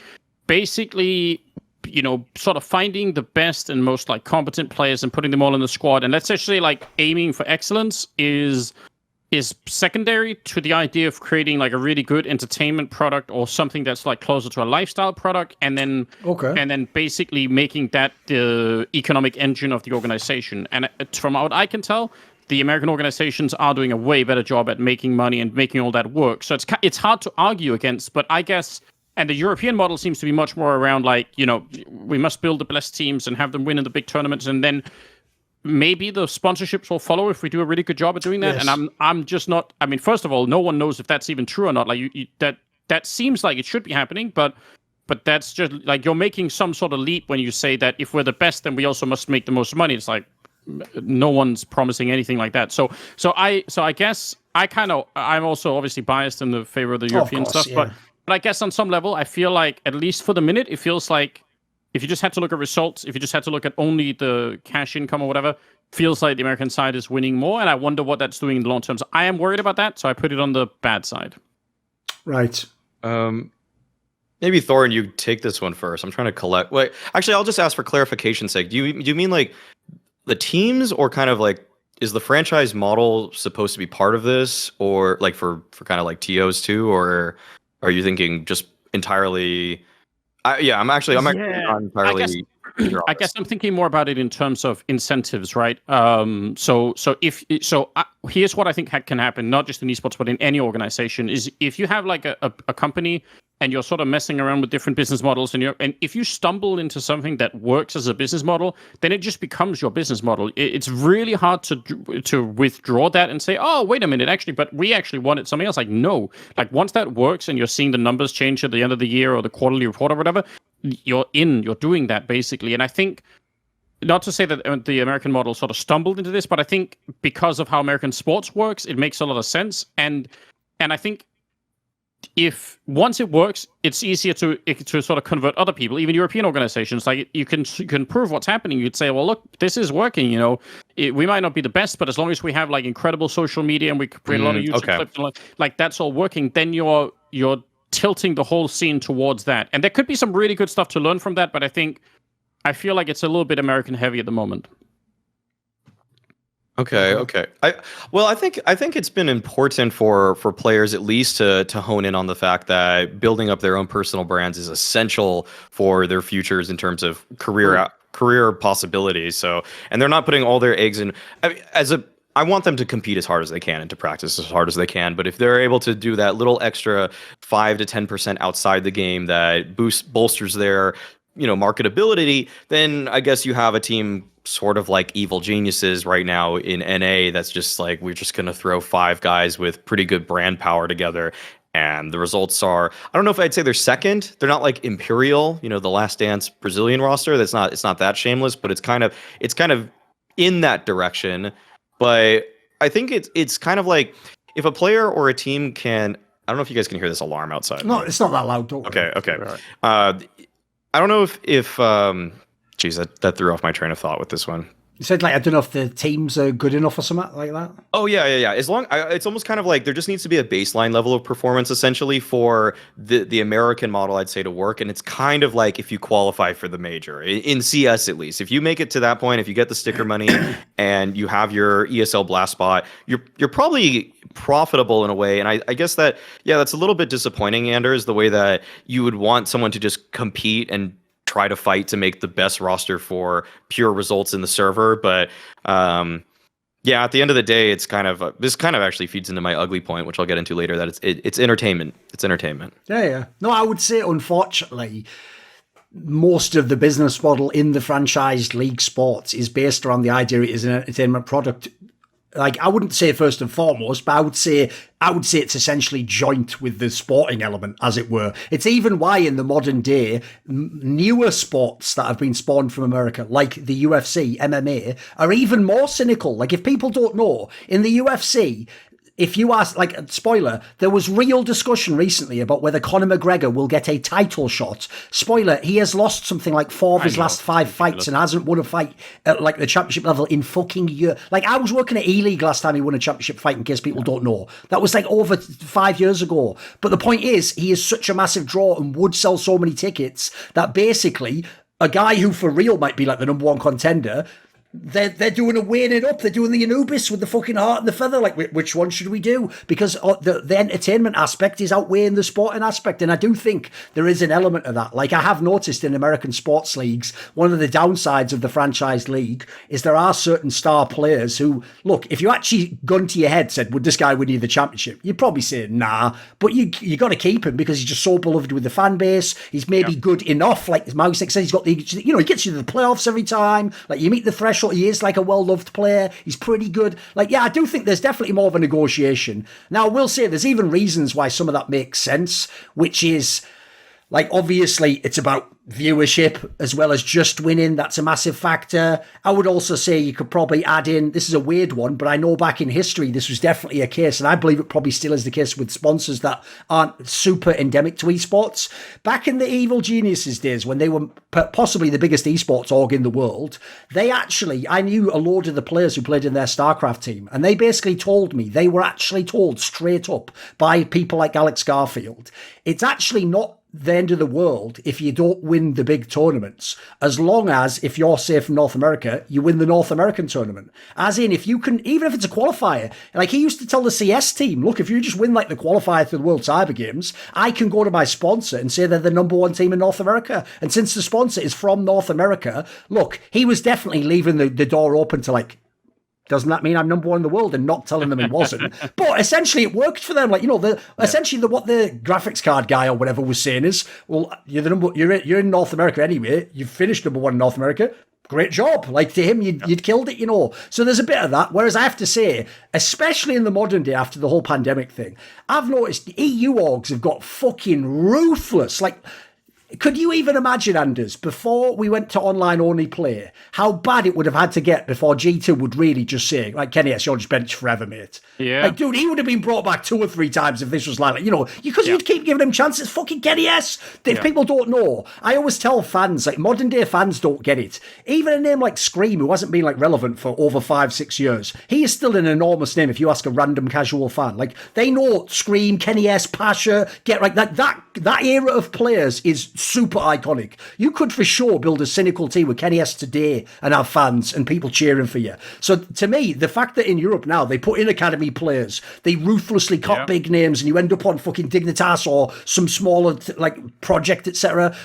C: basically, you know, sort of finding the best and most like competent players and putting them all in the squad, and let's actually like aiming for excellence is secondary to the idea of creating like a really good entertainment product or something that's like closer to a lifestyle product, and then basically making that the economic engine of the organization. And from what I can tell, the American organizations are doing a way better job at making money and making all that work. So it's hard to argue against, but I guess. And the European model seems to be much more around like, you know, we must build the best teams and have them win in the big tournaments, and then maybe the sponsorships will follow if we do a really good job at doing that. Yes. And I'm just not. I mean, first of all, no one knows if that's even true or not. Like that seems like it should be happening, but that's just like you're making some sort of leap when you say that if we're the best, then we also must make the most money. It's like no one's promising anything like that. So I guess I'm also obviously biased in the favor of the European stuff, yeah. But I guess on some level, I feel like at least for the minute, it feels like. If you just had to look at results, if you just had to look at only the cash income or whatever, feels like the American side is winning more, and I wonder what that's doing in the long term. So I am worried about that, so I put it on the bad side.
B: Right.
D: Maybe Thorin, you take this one first. I'm trying to collect. Wait, actually, I'll just ask for clarification's sake. Do you mean like the teams, or kind of like is the franchise model supposed to be part of this, or like for kind of like TOs too, or are you thinking just entirely? I'm actually not entirely.
C: I guess I'm thinking more about it in terms of incentives, right? Here's what I think can happen, not just in esports, but in any organization, is if you have like a company and you're sort of messing around with different business models, and if you stumble into something that works as a business model, then it just becomes your business model. It's really hard to withdraw that and say, oh, wait a minute, actually, but we actually wanted something else. Like, no, like once that works and you're seeing the numbers change at the end of the year or the quarterly report or whatever, you're doing that basically. And I think, not to say that the American model sort of stumbled into this, but I think because of how American sports works, it makes a lot of sense. And I think if once it works, it's easier to sort of convert other people, even European organizations. Like you can prove what's happening. You'd say, well, look, this is working. You know, we might not be the best, but as long as we have like incredible social media and we create a lot of YouTube clips, and like that's all working, then you're tilting the whole scene towards that. And there could be some really good stuff to learn from that, but I feel like it's a little bit American heavy at the moment.
D: Okay. I think it's been important for players at least to hone in on the fact that building up their own personal brands is essential for their futures in terms of career possibilities. So, and they're not putting all their eggs in. I mean, I want them to compete as hard as they can and to practice as hard as they can. But if they're able to do that little extra 5 to 10% outside the game that bolsters their, marketability, then I guess you have a team sort of like Evil Geniuses right now in NA that's just like, we're just going to throw 5 guys with pretty good brand power together. And the results are, I don't know if I'd say they're second. They're not like Imperial, the Last Dance Brazilian roster. It's not that shameless, but it's kind of in that direction. But I think it's kind of like if a player or a team can, I don't know if you guys can hear this alarm outside.
B: No, it's not that loud. Don't
D: worry. Okay. Right. I don't know if geez, that threw off my train of thought with this one.
B: You said, I don't know if the teams are good enough or something like that.
D: Oh yeah. It's almost kind of like there just needs to be a baseline level of performance essentially for the American model, I'd say, to work. And it's kind of like if you qualify for the major in CS, at least, if you make it to that point, if you get the sticker money and you have your ESL blast spot, you're probably profitable in a way. And I guess that's a little bit disappointing, Anders, the way that you would want someone to just compete and try to fight to make the best roster for pure results in the server. But at the end of the day, it's kind of this kind of actually feeds into my ugly point, which I'll get into later, that it's entertainment. It's entertainment.
B: Yeah. No, I would say, unfortunately, most of the business model in the franchised league sports is based around the idea it is an entertainment product. I wouldn't say first and foremost, but I would say it's essentially joint with the sporting element, as it were. It's even why in the modern day, newer sports that have been spawned from America, like the UFC, MMA, are even more cynical. If people don't know, in the UFC, if you ask, spoiler, there was real discussion recently about whether Conor McGregor will get a title shot. Spoiler, he has lost something like 4 of his last 5 fights and hasn't won a fight at the championship level in fucking year. I was working at E-League last time he won a championship fight, in case people don't know. That was over 5 years ago. But the point is, he is such a massive draw and would sell so many tickets that basically a guy who for real might be the number 1 contender, they're doing a weighing it up. They're doing the Anubis with the fucking heart and the feather. Which one should we do? Because the entertainment aspect is outweighing the sporting aspect. And I do think there is an element of that. I have noticed in American sports leagues, one of the downsides of the franchise league is there are certain star players who, look, if you actually gun to your head said, would this guy win you the championship? You'd probably say, nah. But you got to keep him because he's just so beloved with the fan base. He's maybe good enough. Like Mauisnake said, he's got he gets you to the playoffs every time. You meet the threshold. He is a well-loved player. He's pretty good. I do think there's definitely more of a negotiation. Now, I will say there's even reasons why some of that makes sense, which is, obviously, it's about viewership as well as just winning. That's a massive factor. I would also say you could probably add in, this is a weird one, but I know back in history this was definitely a case, and I believe it probably still is the case with sponsors that aren't super endemic to esports. Back in the Evil Geniuses days, when they were possibly the biggest esports org in the world, I knew a load of the players who played in their StarCraft team, and they basically told me, they were actually told straight up by people like Alex Garfield, it's actually not the end of the world if you don't win the big tournaments, as long as, if you're safe from North America, you win the North American tournament. As in, if you can, even if it's a qualifier, he used to tell the CS team, look, if you just win the qualifier for the World Cyber Games, I can go to my sponsor and say they're the number 1 team in North America. And since the sponsor is from North America, look, he was definitely leaving the door open to doesn't that mean I'm number 1 in the world, and not telling them he wasn't? But essentially it worked for them. Essentially what the graphics card guy or whatever was saying is, well, you're in North America anyway. You've finished number 1 in North America. Great job. To him, you'd killed it, So there's a bit of that. Whereas I have to say, especially in the modern day after the whole pandemic thing, I've noticed EU orgs have got fucking ruthless. Could you even imagine, Anders, before we went to online-only play, how bad it would have had to get before G2 would really just say, Kenny S, you're just benched forever, mate.
C: Yeah.
B: Dude, he would have been brought back 2 or 3 times if this was because you'd keep giving him chances. Fucking Kenny S. If people don't know, I always tell fans, modern-day fans don't get it. Even a name like Scream, who hasn't been, relevant for over 5-6 years, he is still an enormous name if you ask a random casual fan. They know Scream, Kenny S, Pasha, that era of players is super iconic. You could for sure build a cynical team with Kenny S today and have fans and people cheering for you. So to me, the fact that in Europe now they put in academy players, they ruthlessly cut big names, and you end up on fucking Dignitas or some smaller project, etc.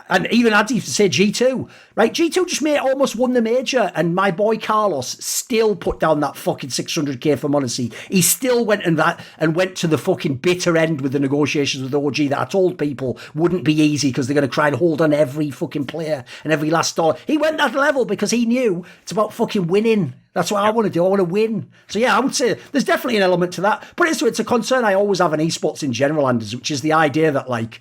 B: And even I'd even say G2, right? G2 just almost won the major, and my boy Carlos still put down that fucking 600k for Monesy. He still went went to the fucking bitter end with the negotiations with OG that I told people wouldn't be easy because they're going to try and hold on every fucking player and every last dollar. He went that level because he knew it's about fucking winning. That's what I want to do. I want to win. So yeah, I would say there's definitely an element to that. But it's a concern I always have in esports in general, Anders, which is the idea that like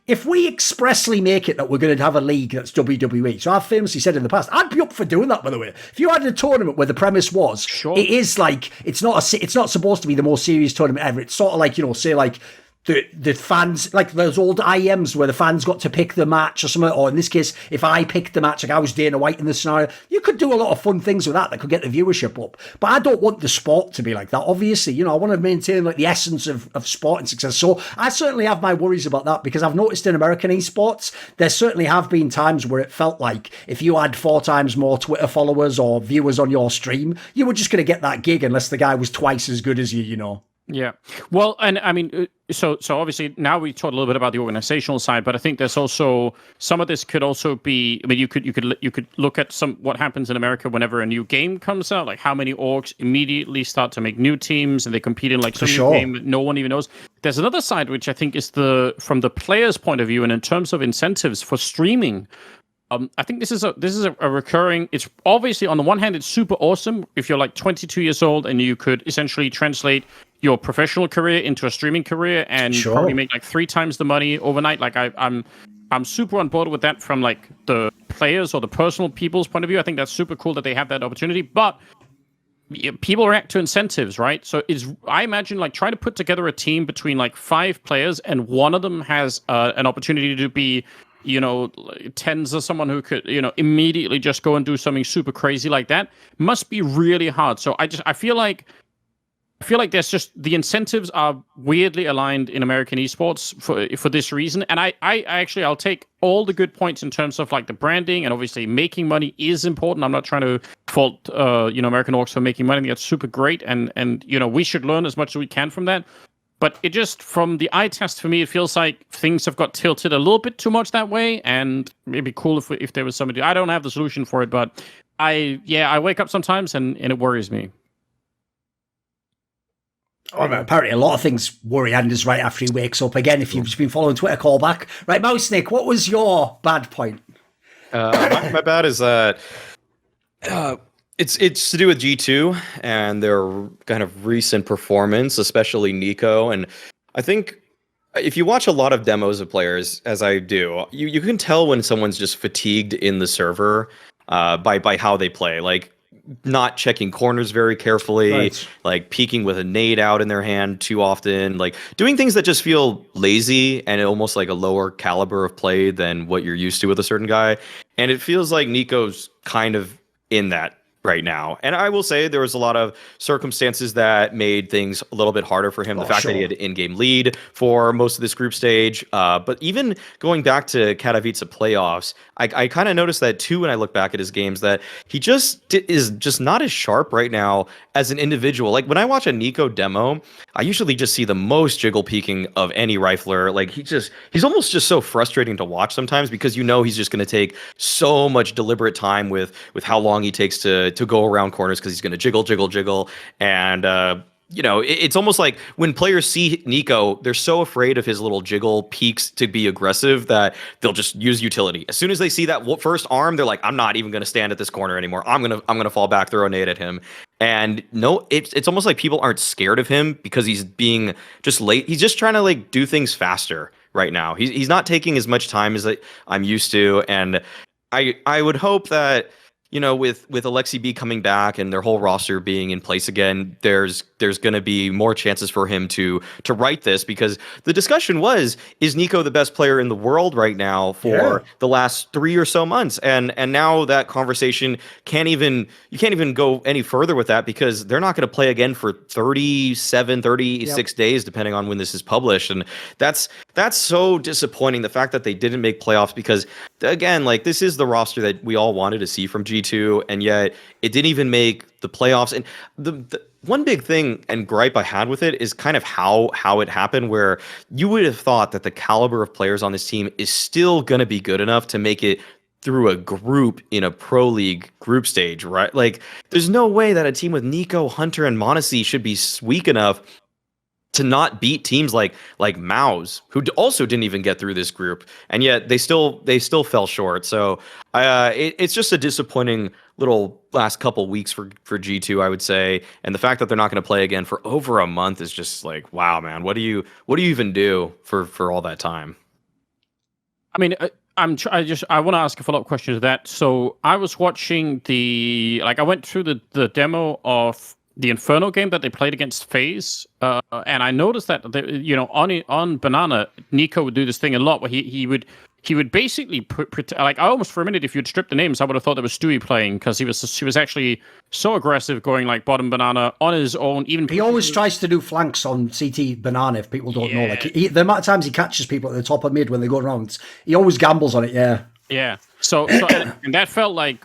B: if we expressly make it that we're going to have a league that's WWE, so I've famously said in the past, I'd be up for doing that, by the way. If you had a tournament where the premise was, it is like, it's not supposed to be the most serious tournament ever. It's sort of like, say like, the fans, like those old IMs where the fans got to pick the match or something, or in this case, if I picked the match, like I was Dana White in the scenario, you could do a lot of fun things with that could get the viewership up. But I don't want the sport to be like that. Obviously, I want to maintain like the essence of sport and success. So I certainly have my worries about that, because I've noticed in American esports, there certainly have been times where it felt like if you had 4 times more Twitter followers or viewers on your stream, you were just going to get that gig unless the guy was twice as good as you.
C: Yeah. Well, and I mean, so obviously now we talked a little bit about the organizational side, but I think there's also some of this could also be. I mean, you could look at what happens in America whenever a new game comes out, like how many orgs immediately start to make new teams and they compete in like some new game that no one even knows. There's another side which I think is from the player's point of view, and in terms of incentives for streaming. I think this is a recurring. It's obviously on the one hand, it's super awesome if you're like 22 years old and you could essentially translate your professional career into a streaming career and probably make like 3 times the money overnight. Like I'm super on board with that from like the players or the personal people's point of view. I think that's super cool that they have that opportunity, but people react to incentives, right? So I imagine like try to put together a team between like 5 players and one of them has an opportunity to be tens of someone who could, immediately just go and do something super crazy like that must be really hard. So I feel like there's just the incentives are weirdly aligned in American esports for this reason. And I'll take all the good points in terms of like the branding, and obviously making money is important. I'm not trying to fault American orgs for making money. That's super great, and we should learn as much as we can from that. But it just, from the eye test for me, it feels like things have got tilted a little bit too much that way, and it'd be cool if there was somebody. I don't have the solution for it, but I wake up sometimes and it worries me.
B: Oh, apparently a lot of things worry Anders right after he wakes up. Again, if you've just been following Twitter, call back. Right, Mauisnake, what was your bad point?
D: My bad is that it's to do with G2 and their kind of recent performance, especially Niko. And I think if you watch a lot of demos of players, as I do, you can tell when someone's just fatigued in the server by how they play. Like, not checking corners very carefully, right. Like peeking with a nade out in their hand too often, like doing things that just feel lazy and almost like a lower caliber of play than what you're used to with a certain guy. And it feels like Niko's kind of in that right now. And I will say there was a lot of circumstances that made things a little bit harder for him. The fact that he had an in-game lead for most of this group stage. But even going back to Katowice playoffs, I kind of noticed that too when I look back at his games, that he just is just not as sharp right now as an individual. Like when I watch a Niko demo, I usually just see the most jiggle peeking of any rifler. Like he's almost just so frustrating to watch sometimes, because he's just going to take so much deliberate time with how long he takes to go around corners, because he's going to jiggle. And, it's almost like when players see Niko, they're so afraid of his little jiggle peaks to be aggressive that they'll just use utility. As soon as they see that first arm, they're like, I'm not even going to stand at this corner anymore. I'm going to fall back, throw a nade at him. And no, it's almost like people aren't scared of him because he's being just late. He's just trying to like do things faster right now. He's not taking as much time as I'm used to. And I would hope that with Alexi B coming back and their whole roster being in place again, there's going to be more chances for him to write this, because the discussion was, is Niko the best player in the world right now for the last 3 or so months? And now that conversation you can't even go any further with that, because they're not going to play again for 36 days, depending on when this is published. And that's so disappointing, the fact that they didn't make playoffs, because again, like, this is the roster that we all wanted to see from G2, and yet it didn't even make the playoffs. And the one big thing and gripe I had with it is kind of how it happened, where you would have thought that the caliber of players on this team is still going to be good enough to make it through a group in a pro league group stage, right? Like, there's no way that a team with Niko, Hunter, and Monesy should be weak enough to not beat teams like Maus, who also didn't even get through this group, and yet they still fell short. So it's just a disappointing little last couple weeks for G2, I would say. And the fact that they're not going to play again for over a month is just like, wow, man, what do you even do for all that time?
C: I mean, I want to ask a follow-up question to that. So I was watching I went through the demo of the Inferno game that they played against FaZe, and I noticed that on Banana, Niko would do this thing a lot, where he would basically like, I almost for a minute, if you'd stripped the names, I would have thought there was Stewie playing, because he was actually so aggressive, going like bottom Banana on his own. Even
B: he always tries to do flanks on CT Banana, if people don't know. Like, the amount of times he catches people at the top of mid when they go around, he always gambles on it. Yeah.
C: So and that felt like.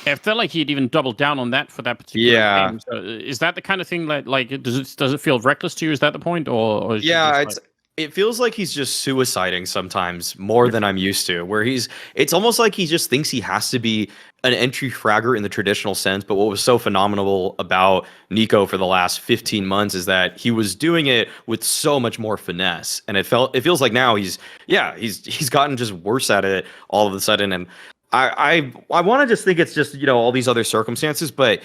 C: It felt like he'd even doubled down on that for that particular game. So is that the kind of thing that, like, does it feel reckless to you? Is that the point, or is
D: it feels like he's just suiciding sometimes more than I'm used to, where it's almost like he just thinks he has to be an entry fragger in the traditional sense. But what was so phenomenal about Niko for the last 15 months is that he was doing it with so much more finesse, and it feels like now he's gotten just worse at it all of a sudden. And I want to just think it's just, all these other circumstances, but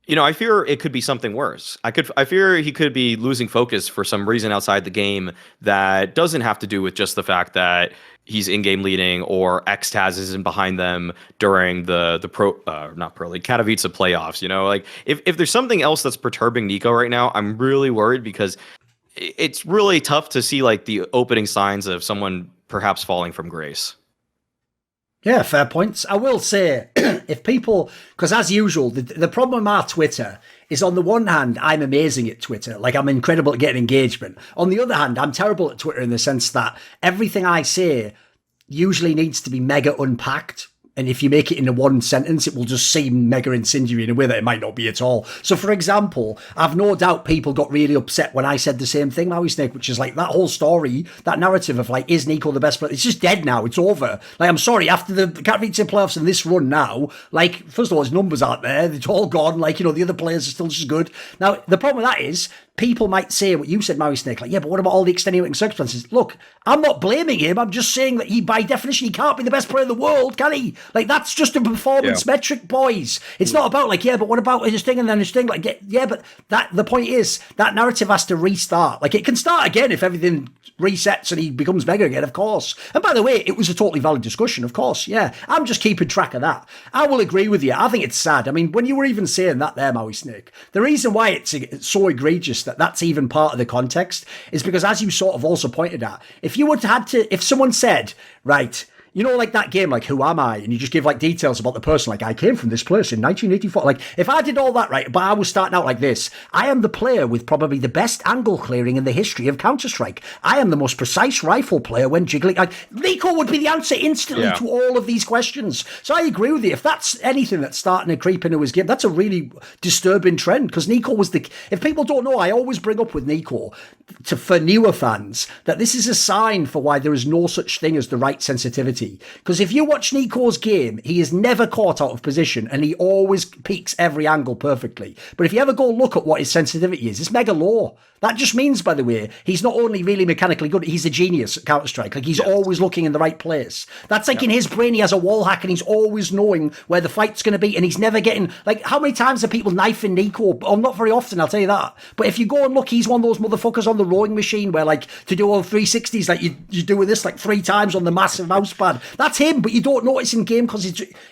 D: I fear it could be something worse. I fear he could be losing focus for some reason outside the game that doesn't have to do with just the fact that he's in-game leading, or Xtaz isn't behind them during the not pro league, Katowice playoffs. Like, if there's something else that's perturbing Niko right now, I'm really worried, because it's really tough to see like the opening signs of someone perhaps falling from grace.
B: Yeah, fair points. I will say, if people, because as usual, the problem with our Twitter is, on the one hand, I'm amazing at Twitter. Like, I'm incredible at getting engagement. On the other hand, I'm terrible at Twitter in the sense that everything I say usually needs to be mega unpacked. And if you make it into one sentence, it will just seem mega incendiary in a way that it might not be at all. So, for example, I've no doubt people got really upset when I said the same thing, Mauisnake, which is like, that whole story, that narrative of like, is Niko the best player? It's just dead now. It's over. Like, I'm sorry, after the Katowice playoffs and this run now, like, first of all, his numbers aren't there. It's all gone. Like, the other players are still just as good. Now, the problem with that is, people might say what you said, Mauisnake, like, yeah, but what about all the extenuating circumstances? Look, I'm not blaming him. I'm just saying that he, by definition, he can't be the best player in the world, can he? Like, that's just a performance metric, boys. It's not about like, yeah, but what about his thing and then his thing? Like, yeah, but the point is, that narrative has to restart. Like, it can start again if everything resets and he becomes mega again, of course. And by the way, it was a totally valid discussion, of course. Yeah, I'm just keeping track of that. I will agree with you. I think it's sad. I mean, when you were even saying that there, Mauisnake, the reason why it's so egregious that that's even part of the context is because, as you sort of also pointed at, if someone said, right, like that game, like, who am I? And you just give like details about the person, like, I came from this place in 1984. Like, if I did all that, right, but I was starting out like this, I am the player with probably the best angle clearing in the history of Counter-Strike. I am the most precise rifle player when jiggling. Like, Niko would be the answer instantly to all of these questions. So I agree with you. If that's anything that's starting to creep into his game, that's a really disturbing trend, because Niko was if people don't know, I always bring up with Niko, for newer fans, that this is a sign for why there is no such thing as the right sensitivity. Because if you watch Niko's game, he is never caught out of position, and he always peaks every angle perfectly. But if you ever go look at what his sensitivity is, it's mega low. That just means, by the way, he's not only really mechanically good, he's a genius at Counter-Strike. Like, he's always looking in the right place. That's like in his brain, he has a wall hack and he's always knowing where the fight's going to be, and he's never getting... Like, how many times are people knifing Niko? Oh, not very often, I'll tell you that. But if you go and look, he's one of those motherfuckers on the rowing machine where, like, to do all 360s, like, you do with this, like, 3 times on the massive mouse pad. That's him, but you don't notice in game because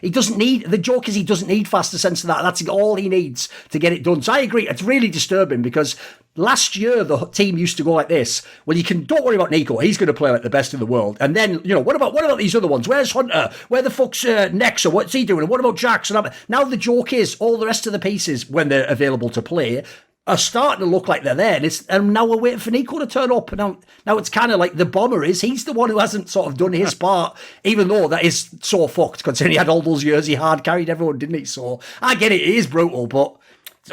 B: he doesn't need... The joke is he doesn't need faster sense of that. That's all he needs to get it done. So I agree, it's really disturbing because... Last year, the team used to go like this. Well, don't worry about Niko. He's going to play like the best in the world. And then, what about these other ones? Where's Hunter? Where the fuck's Nexo? What's he doing? And what about Jax? Now the joke is all the rest of the pieces, when they're available to play, are starting to look like they're there. And now we're waiting for Niko to turn up. And now it's kind of like the bomber he's the one who hasn't sort of done his part, even though that is so fucked, considering he had all those years he hard carried everyone, didn't he? So I get it. It is brutal, but...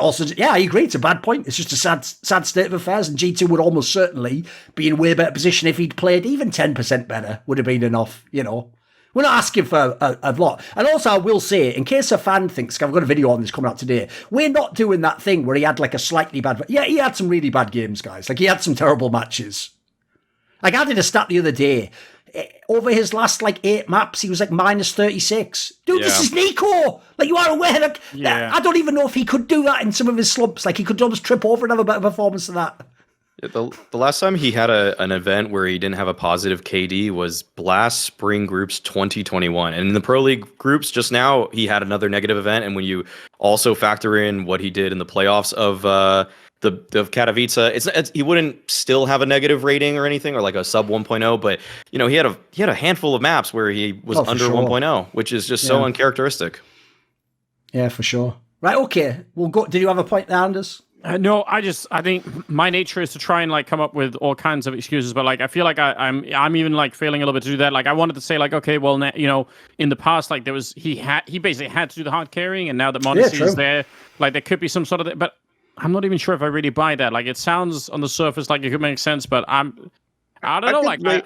B: Also, yeah, I agree. It's a bad point. It's just a sad state of affairs, and G2 would almost certainly be in a way better position if he'd played even 10% better. Would have been enough, We're not asking for a lot. And also, I will say, in case a fan thinks, I've got a video on this coming out today, we're not doing that thing where he had like a slightly bad... Yeah, he had some really bad games, guys. Like, he had some terrible matches. Like, I did a stat the other day. Over his last, 8 maps, he was, minus 36. Dude, This is Niko! Like, you are aware, I don't even know if he could do that in some of his slumps. Like, he could almost trip over and have a better performance than that.
D: The last time he had an event where he didn't have a positive KD was BLAST Spring Groups 2021. And in the Pro League groups just now, he had another negative event. And when you also factor in what he did in the playoffs of the Katowice, he wouldn't still have a negative rating or anything, or like a sub 1.0, but he had a handful of maps where he was under 1.0, which is just so uncharacteristic.
B: Yeah, for sure. Right, okay. We'll go. Did you have a point there, Anders?
C: No, I think my nature is to try and come up with all kinds of excuses, but I feel like I'm even failing a little bit to do that. I wanted to say okay, well, in the past, there was he basically had to do the hard carrying, and now that Monesy is there, there could be some sort of, but I'm not even sure if I really buy that. It sounds on the surface like it could make sense, but I don't know.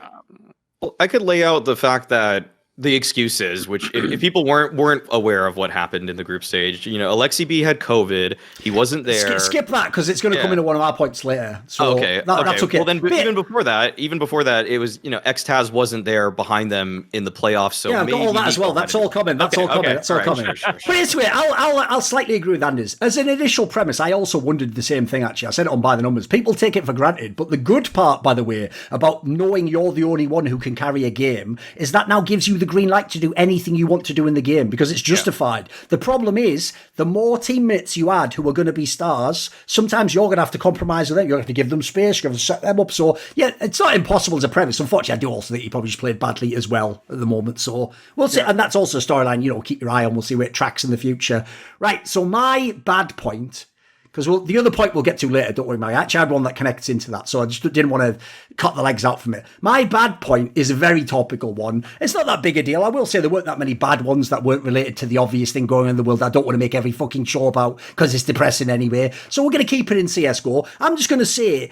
D: I could lay out the fact that the excuses, which if people weren't aware of what happened in the group stage, Alexi B had COVID, he wasn't there.
B: Skip that because it's going to come into one of our points later. So that's okay.
D: Well, then even before that, it was Xtaz wasn't there behind them in the playoffs. So
B: I've got all that as well. That's all coming. That's all coming. Sure. But anyway, I'll slightly agree with Anders. As an initial premise, I also wondered the same thing. Actually, I said it on By the Numbers. People take it for granted, but the good part, by the way, about knowing you're the only one who can carry a game is that now gives you the green light to do anything you want to do in the game because it's justified. The problem is the more teammates you add who are going to be stars, sometimes you're going to have to compromise with them. You're going to have to give them space. You're going to have to set them up. So yeah, it's not impossible as a premise. Unfortunately, I do also think he probably just played badly as well at the moment. So we'll see. And that's also a storyline, keep your eye on. We'll see where it tracks in the future. Right. So my bad point, because the other point we'll get to later, don't worry, Mary. I actually had one that connects into that, so I just didn't want to cut the legs out from it. My bad point is a very topical one. It's not that big a deal. I will say there weren't that many bad ones that weren't related to the obvious thing going on in the world I don't want to make every fucking show about because it's depressing anyway. So we're going to keep it in CSGO. I'm just going to say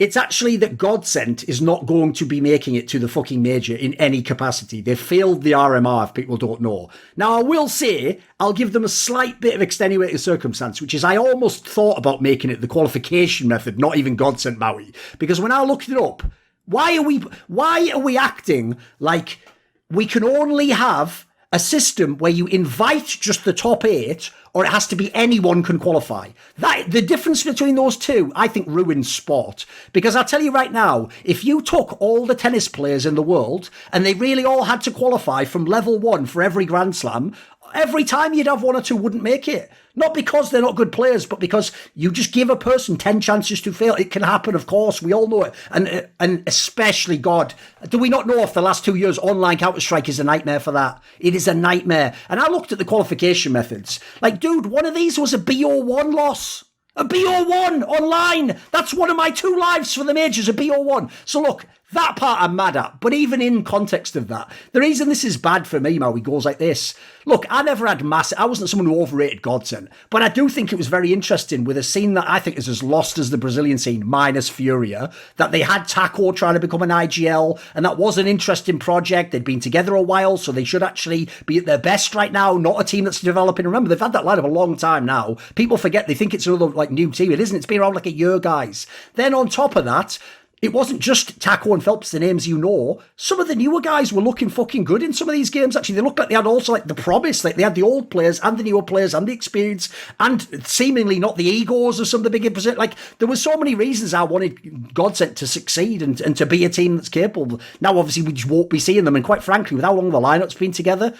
B: it's actually that Godsent is not going to be making it to the fucking major in any capacity. They've failed the RMR, if people don't know. Now, I will say, I'll give them a slight bit of extenuating circumstance, which is I almost thought about making it the qualification method, not even Godsent Maui. Because when I looked it up, why are we acting like we can only have a system where you invite just the top 8 or it has to be anyone can qualify? The difference between those two, I think, ruins sport. Because I'll tell you right now, if you took all the tennis players in the world and they really all had to qualify from level 1 for every Grand Slam, every time you'd have 1 or 2 wouldn't make it. Not because they're not good players, but because you just give a person 10 chances to fail. It can happen, of course. We all know it. And especially, God, do we not know if the last 2 years online Counter-Strike is a nightmare for that? It is a nightmare. And I looked at the qualification methods. Dude, one of these was a BO1 loss. A BO1 online. That's one of my 2 lives for the majors, a BO1. So look, That part I'm mad at. But even in context of that, the reason this is bad for me, Maui, goes like this. Look, I never had I wasn't someone who overrated Godsent, but I do think it was very interesting with a scene that I think is as lost as the Brazilian scene, minus Furia, that they had Taco trying to become an IGL, and that was an interesting project. They'd been together a while, so they should actually be at their best right now, not a team that's developing. Remember, they've had that lineup a long time now. People forget, they think it's another like new team. It isn't. It's been around like a year, guys. Then on top of that, it wasn't just Taco and Phelps, the names you know. Some of the newer guys were looking fucking good in some of these games, actually. They looked like they had also like the promise, like they had the old players and the newer players and the experience and seemingly not the egos of some of the bigger players. Like, there were so many reasons I wanted Godsent to succeed and to be a team that's capable. Now, obviously, we just won't be seeing them. And quite frankly, with how long the lineup's been together,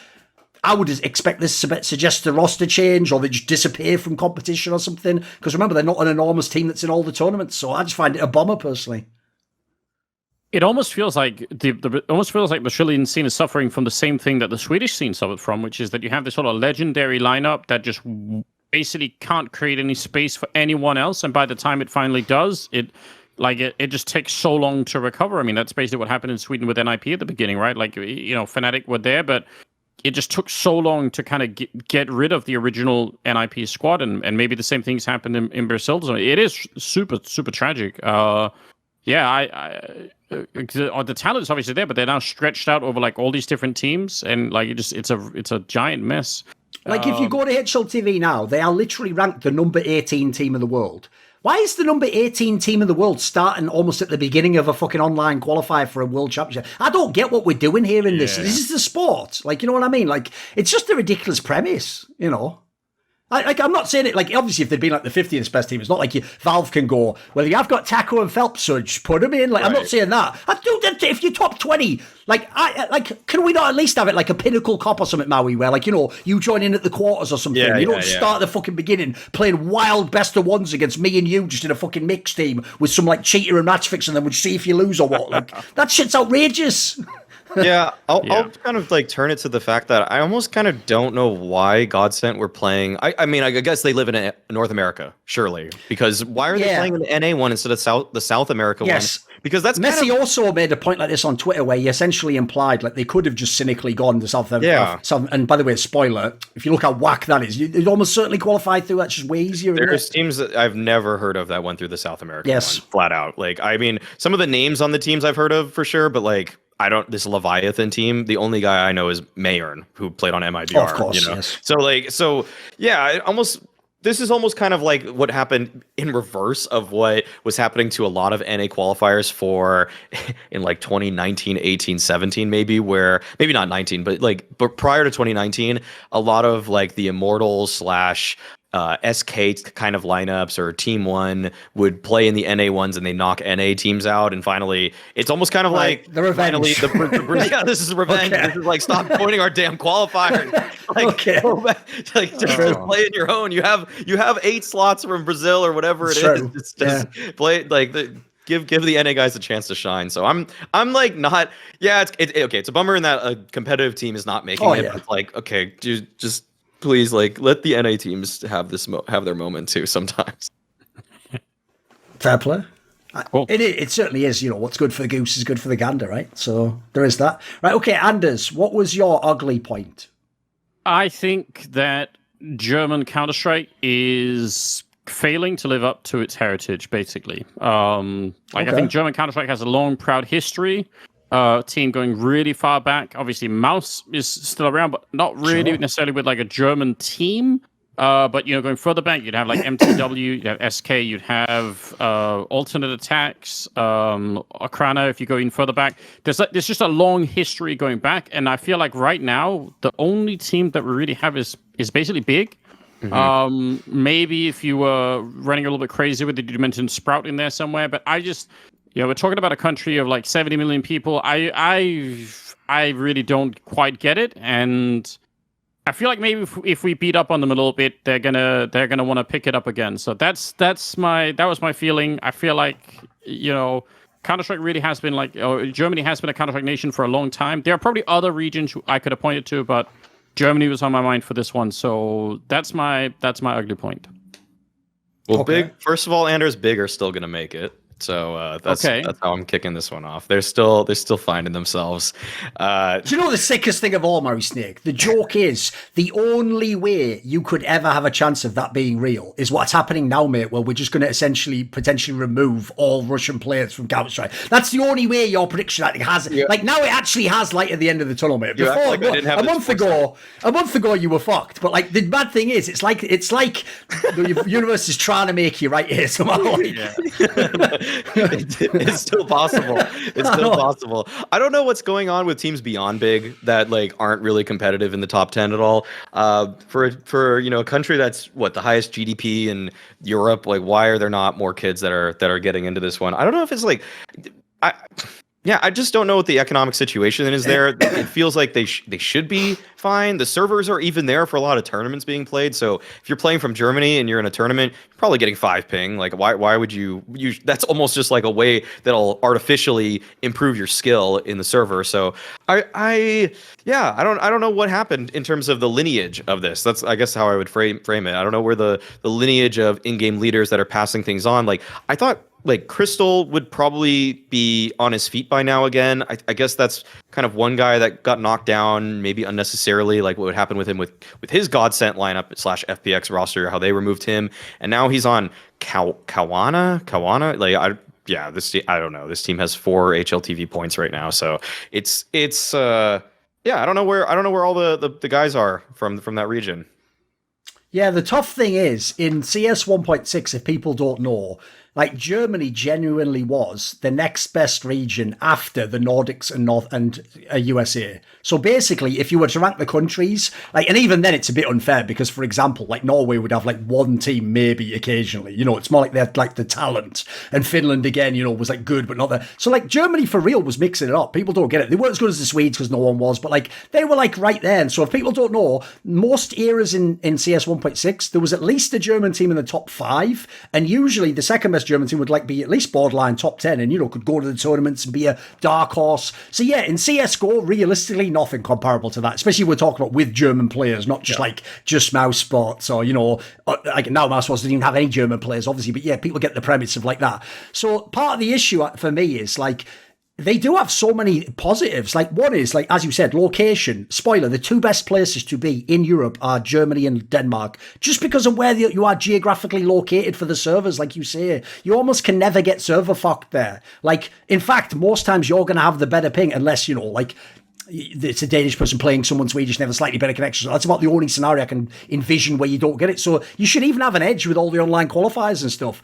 B: I would expect this to suggest a roster change or they just disappear from competition or something. Because remember, they're not an enormous team that's in all the tournaments. So I just find it a bummer, personally.
C: It almost feels like the Brazilian scene is suffering from the same thing that the Swedish scene suffered from, which is that you have this sort of legendary lineup that just basically can't create any space for anyone else, and by the time it finally does, it just takes so long to recover. I mean, that's basically what happened in Sweden with NIP at the beginning, right? Like, you know, Fnatic were there, but it just took so long to kind of get rid of the original NIP squad, and maybe the same things happened in Brazil. So it is super, super tragic. The talent is obviously there, but they're now stretched out over like all these different teams, and like it's a giant mess.
B: Like, if you go to HLTV now, they are literally ranked the number 18 team in the world. Why is the number 18 team in the world starting almost at the beginning of a fucking online qualifier for a world championship? I don't get what we're doing here in this. This is the sport. Like, you know what I mean? Like, it's just a ridiculous premise, you know? I'm not saying it, like, obviously if they'd been like the 50th best team, it's not like Valve can go, well, I've got Taco and Phelps, so just put them in. Like, right. I'm not saying that. I do that if you're top 20, can we not at least have it like a Pinnacle Cup or something, Maui, where, like, you know, you join in at the quarters or something. You don't start at the fucking beginning playing wild best of ones against me and you just in a fucking mixed team with some, like, cheater and match fix, and then we'll see if you lose or what. Like, that shit's outrageous.
D: I'll kind of like turn it to the fact that I almost kind of don't know why Godsent were playing. I mean, I guess they live in North America, surely, because why are they playing the NA one instead of the South America one? Because that's
B: Messi also made a point like this on Twitter where he essentially implied like they could have just cynically gone to South America. And by the way, spoiler, if you look how whack that is, you'd almost certainly qualify through. That's just way easier.
D: There's teams that I've never heard of that went through the South America one, flat out. Like, I mean, some of the names on the teams I've heard of for sure, but like, this Leviathan team, the only guy I know is Mayern, who played on MIBR.
B: Oh, of course,
D: you know? This is almost kind of like what happened in reverse of what was happening to a lot of NA qualifiers for in like 2019, 18, 17, maybe, where maybe not 19, but prior to 2019, a lot of like the Immortals / SK kind of lineups or Team One would play in the NA ones and they knock NA teams out, and finally it's almost kind of like
B: the revenge.
D: This is revenge. Okay. This is like, stop pointing our damn qualifiers. Like, just play in your own. You have 8 slots from Brazil or whatever it is. It's just play like give the NA guys a chance to shine. So I'm like not it's a bummer in that a competitive team is not making it. But it's like, okay, just please, like, let the NA teams have their moment too sometimes.
B: Fair play.
C: Cool.
B: It certainly is. You know, what's good for the goose is good for the gander, right? So there is that. Right, okay, Anders, what was your ugly point?
C: I think that German Counter-Strike is failing to live up to its heritage, basically. I think German Counter-Strike has a long, proud history. Team going really far back. Obviously, Maus is still around, but not really necessarily with like a German team. But you know, going further back, you'd have like MTW, you'd have SK, you'd have Alternate Attacks, Okrana. If you go even further back, there's just a long history going back, and I feel like right now the only team that we really have is basically big. Mm-hmm. Maybe if you were running a little bit crazy with it, you mentioned Sprout in there somewhere, but I just. Yeah, we're talking about a country of like 70 million people. I really don't quite get it, and I feel like maybe if we beat up on them a little bit, they're gonna want to pick it up again. So that was my feeling. I feel like, you know, Counter-Strike really has been like, Germany has been a Counter-Strike nation for a long time. There are probably other regions I could have pointed to, but Germany was on my mind for this one. So that's my ugly point.
D: Well, first of all, Anders, big are still going to make it. So that's how I'm kicking this one off. They're still finding themselves.
B: Do you know the sickest thing of all, Mauisnake? The joke is the only way you could ever have a chance of that being real is what's happening now, mate, where we're just going to essentially potentially remove all Russian players from Counter-Strike. That's the only way your prediction has. Yeah. Like now it actually has light at the end of the tunnel, mate. Before, a month ago you were fucked. But like the bad thing is, it's like the universe is trying to make you right here somehow.
D: It's still possible. It's still possible. I don't know what's going on with teams beyond big that like aren't really competitive in the top 10 at all. For a country that's the highest GDP in Europe, like why are there not more kids that are getting into this one? I don't know if it's like I just don't know what the economic situation is there. It feels like they should be fine. The servers are even there for a lot of tournaments being played. So if you're playing from Germany and you're in a tournament, you're probably getting 5 ping. Like why would you that's almost just like a way that'll artificially improve your skill in the server. So I don't know what happened in terms of the lineage of this. That's I guess how I would frame it. I don't know where the lineage of in-game leaders that are passing things on. Like I thought like Crystal would probably be on his feet by now again. I guess that's kind of one guy that got knocked down maybe unnecessarily, like what would happen with him with his Godsent lineup / FPX roster, how they removed him, and now he's on Kawana. Like I don't know. This team has 4 HLTV points right now, so it's I don't know where all the guys are from that region.
B: Yeah, the tough thing is in CS 1.6, if people don't know, like Germany genuinely was the next best region after the Nordics and USA. So basically, if you were to rank the countries, like, and even then it's a bit unfair because, for example, like Norway would have like one team maybe occasionally. It's more like they had like the talent, and Finland again, was like good but not there. So like Germany for real was mixing it up. People don't get it. They weren't as good as the Swedes because no one was, but like they were like right there. And so if people don't know, most eras in CS 1.6, there was at least a German team in the top 5, and usually the second best German team would like be at least borderline top 10 and could go to the tournaments and be a dark horse. So yeah, in CSGO, realistically nothing comparable to that, especially we're talking about with German players, not just like just Mousesports or like now Mousesports doesn't even have any German players obviously, but yeah, people get the premise of like that. So part of the issue for me is like they do have so many positives. Like one is like, as you said, location. Spoiler, the 2 best places to be in Europe are Germany and Denmark, just because of where you are geographically located for the servers. Like you say, you almost can never get server fucked there. Like, in fact, most times you're going to have the better ping unless, like it's a Danish person playing someone Swedish and they have a slightly better connection. So that's about the only scenario I can envision where you don't get it. So you should even have an edge with all the online qualifiers and stuff.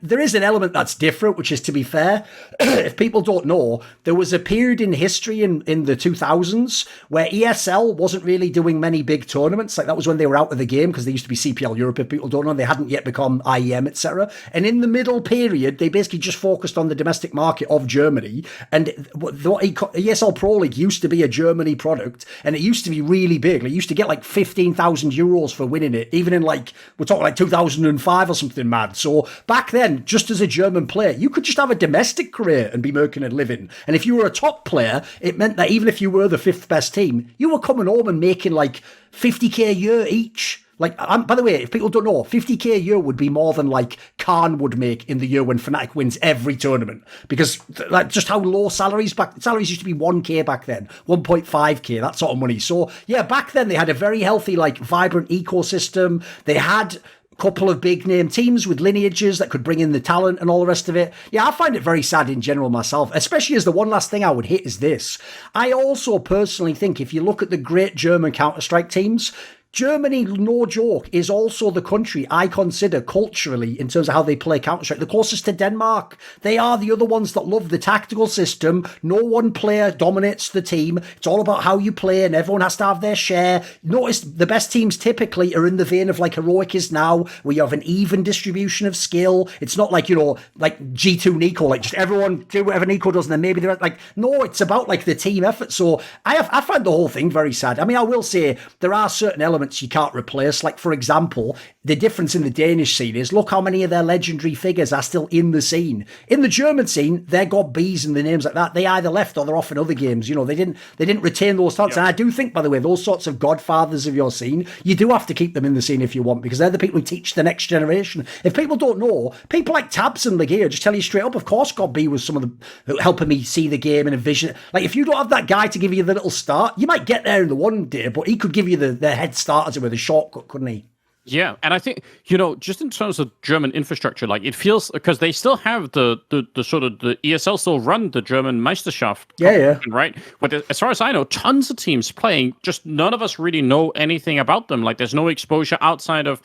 B: There is an element that's different, which is, to be fair, if people don't know, there was a period in history in the 2000s where ESL wasn't really doing many big tournaments. Like that was when they were out of the game because they used to be CPL Europe, if people don't know. They hadn't yet become IEM, etc. And in the middle period, they basically just focused on the domestic market of Germany. And what ESL Pro League used to be a Germany product, and it used to be really big. Like, you used to get like 15,000 euros for winning it, even in like, we're talking like 2005 or something mad. So back then, just as a German player, you could just have a domestic career and be making a living. And if you were a top player, it meant that even if you were the 5th best team, you were coming home and making like 50k a year each. Like, by the way, if people don't know, 50k a year would be more than like Khan would make in the year when Fnatic wins every tournament. Because like just how low salaries used to be 1k back then, 1.5k, that sort of money. So yeah, back then they had a very healthy, like vibrant ecosystem. They had couple of big name teams with lineages that could bring in the talent and all the rest of it. Yeah, I find it very sad in general myself, especially as the one last thing I would hit is this. I also personally think if you look at the great German Counter-Strike teams, Germany, no joke, is also the country I consider culturally, in terms of how they play Counter-Strike, the closest to Denmark. They are the other ones that love the tactical system. No one player dominates the team. It's all about how you play, and everyone has to have their share. Notice the best teams typically are in the vein of like Heroic is now, where you have an even distribution of skill. It's not like, like G2 Niko, like just everyone do whatever Niko does, and then maybe they're like, no, it's about like the team effort. So I find the whole thing very sad. I mean, I will say there are certain elements elements you can't replace. Like, for example, the difference in the Danish scene is look how many of their legendary figures are still in the scene. In the German scene, they're got Bs and the names like that. They either left or they're off in other games. You know, they didn't retain those talents. And I do think, by the way, those sorts of godfathers of your scene, you do have to keep them in the scene if you want, because they're the people who teach the next generation. If people don't know, people like Tabs and Legea just tell you straight up, of course God B was some of the helping me see the game and envision. Like, if you don't have that guy to give you the little start, you might get there in the one day, but he could give you the head start, as it were, the shortcut, couldn't he?
C: Yeah, and I think, you know, just in terms of German infrastructure, like, it feels, because they still have the sort of, the ESL still run the German Meisterschaft.
B: Yeah.
C: Right? But as far as I know, tons of teams playing, just none of us really know anything about them. Like, there's no exposure outside of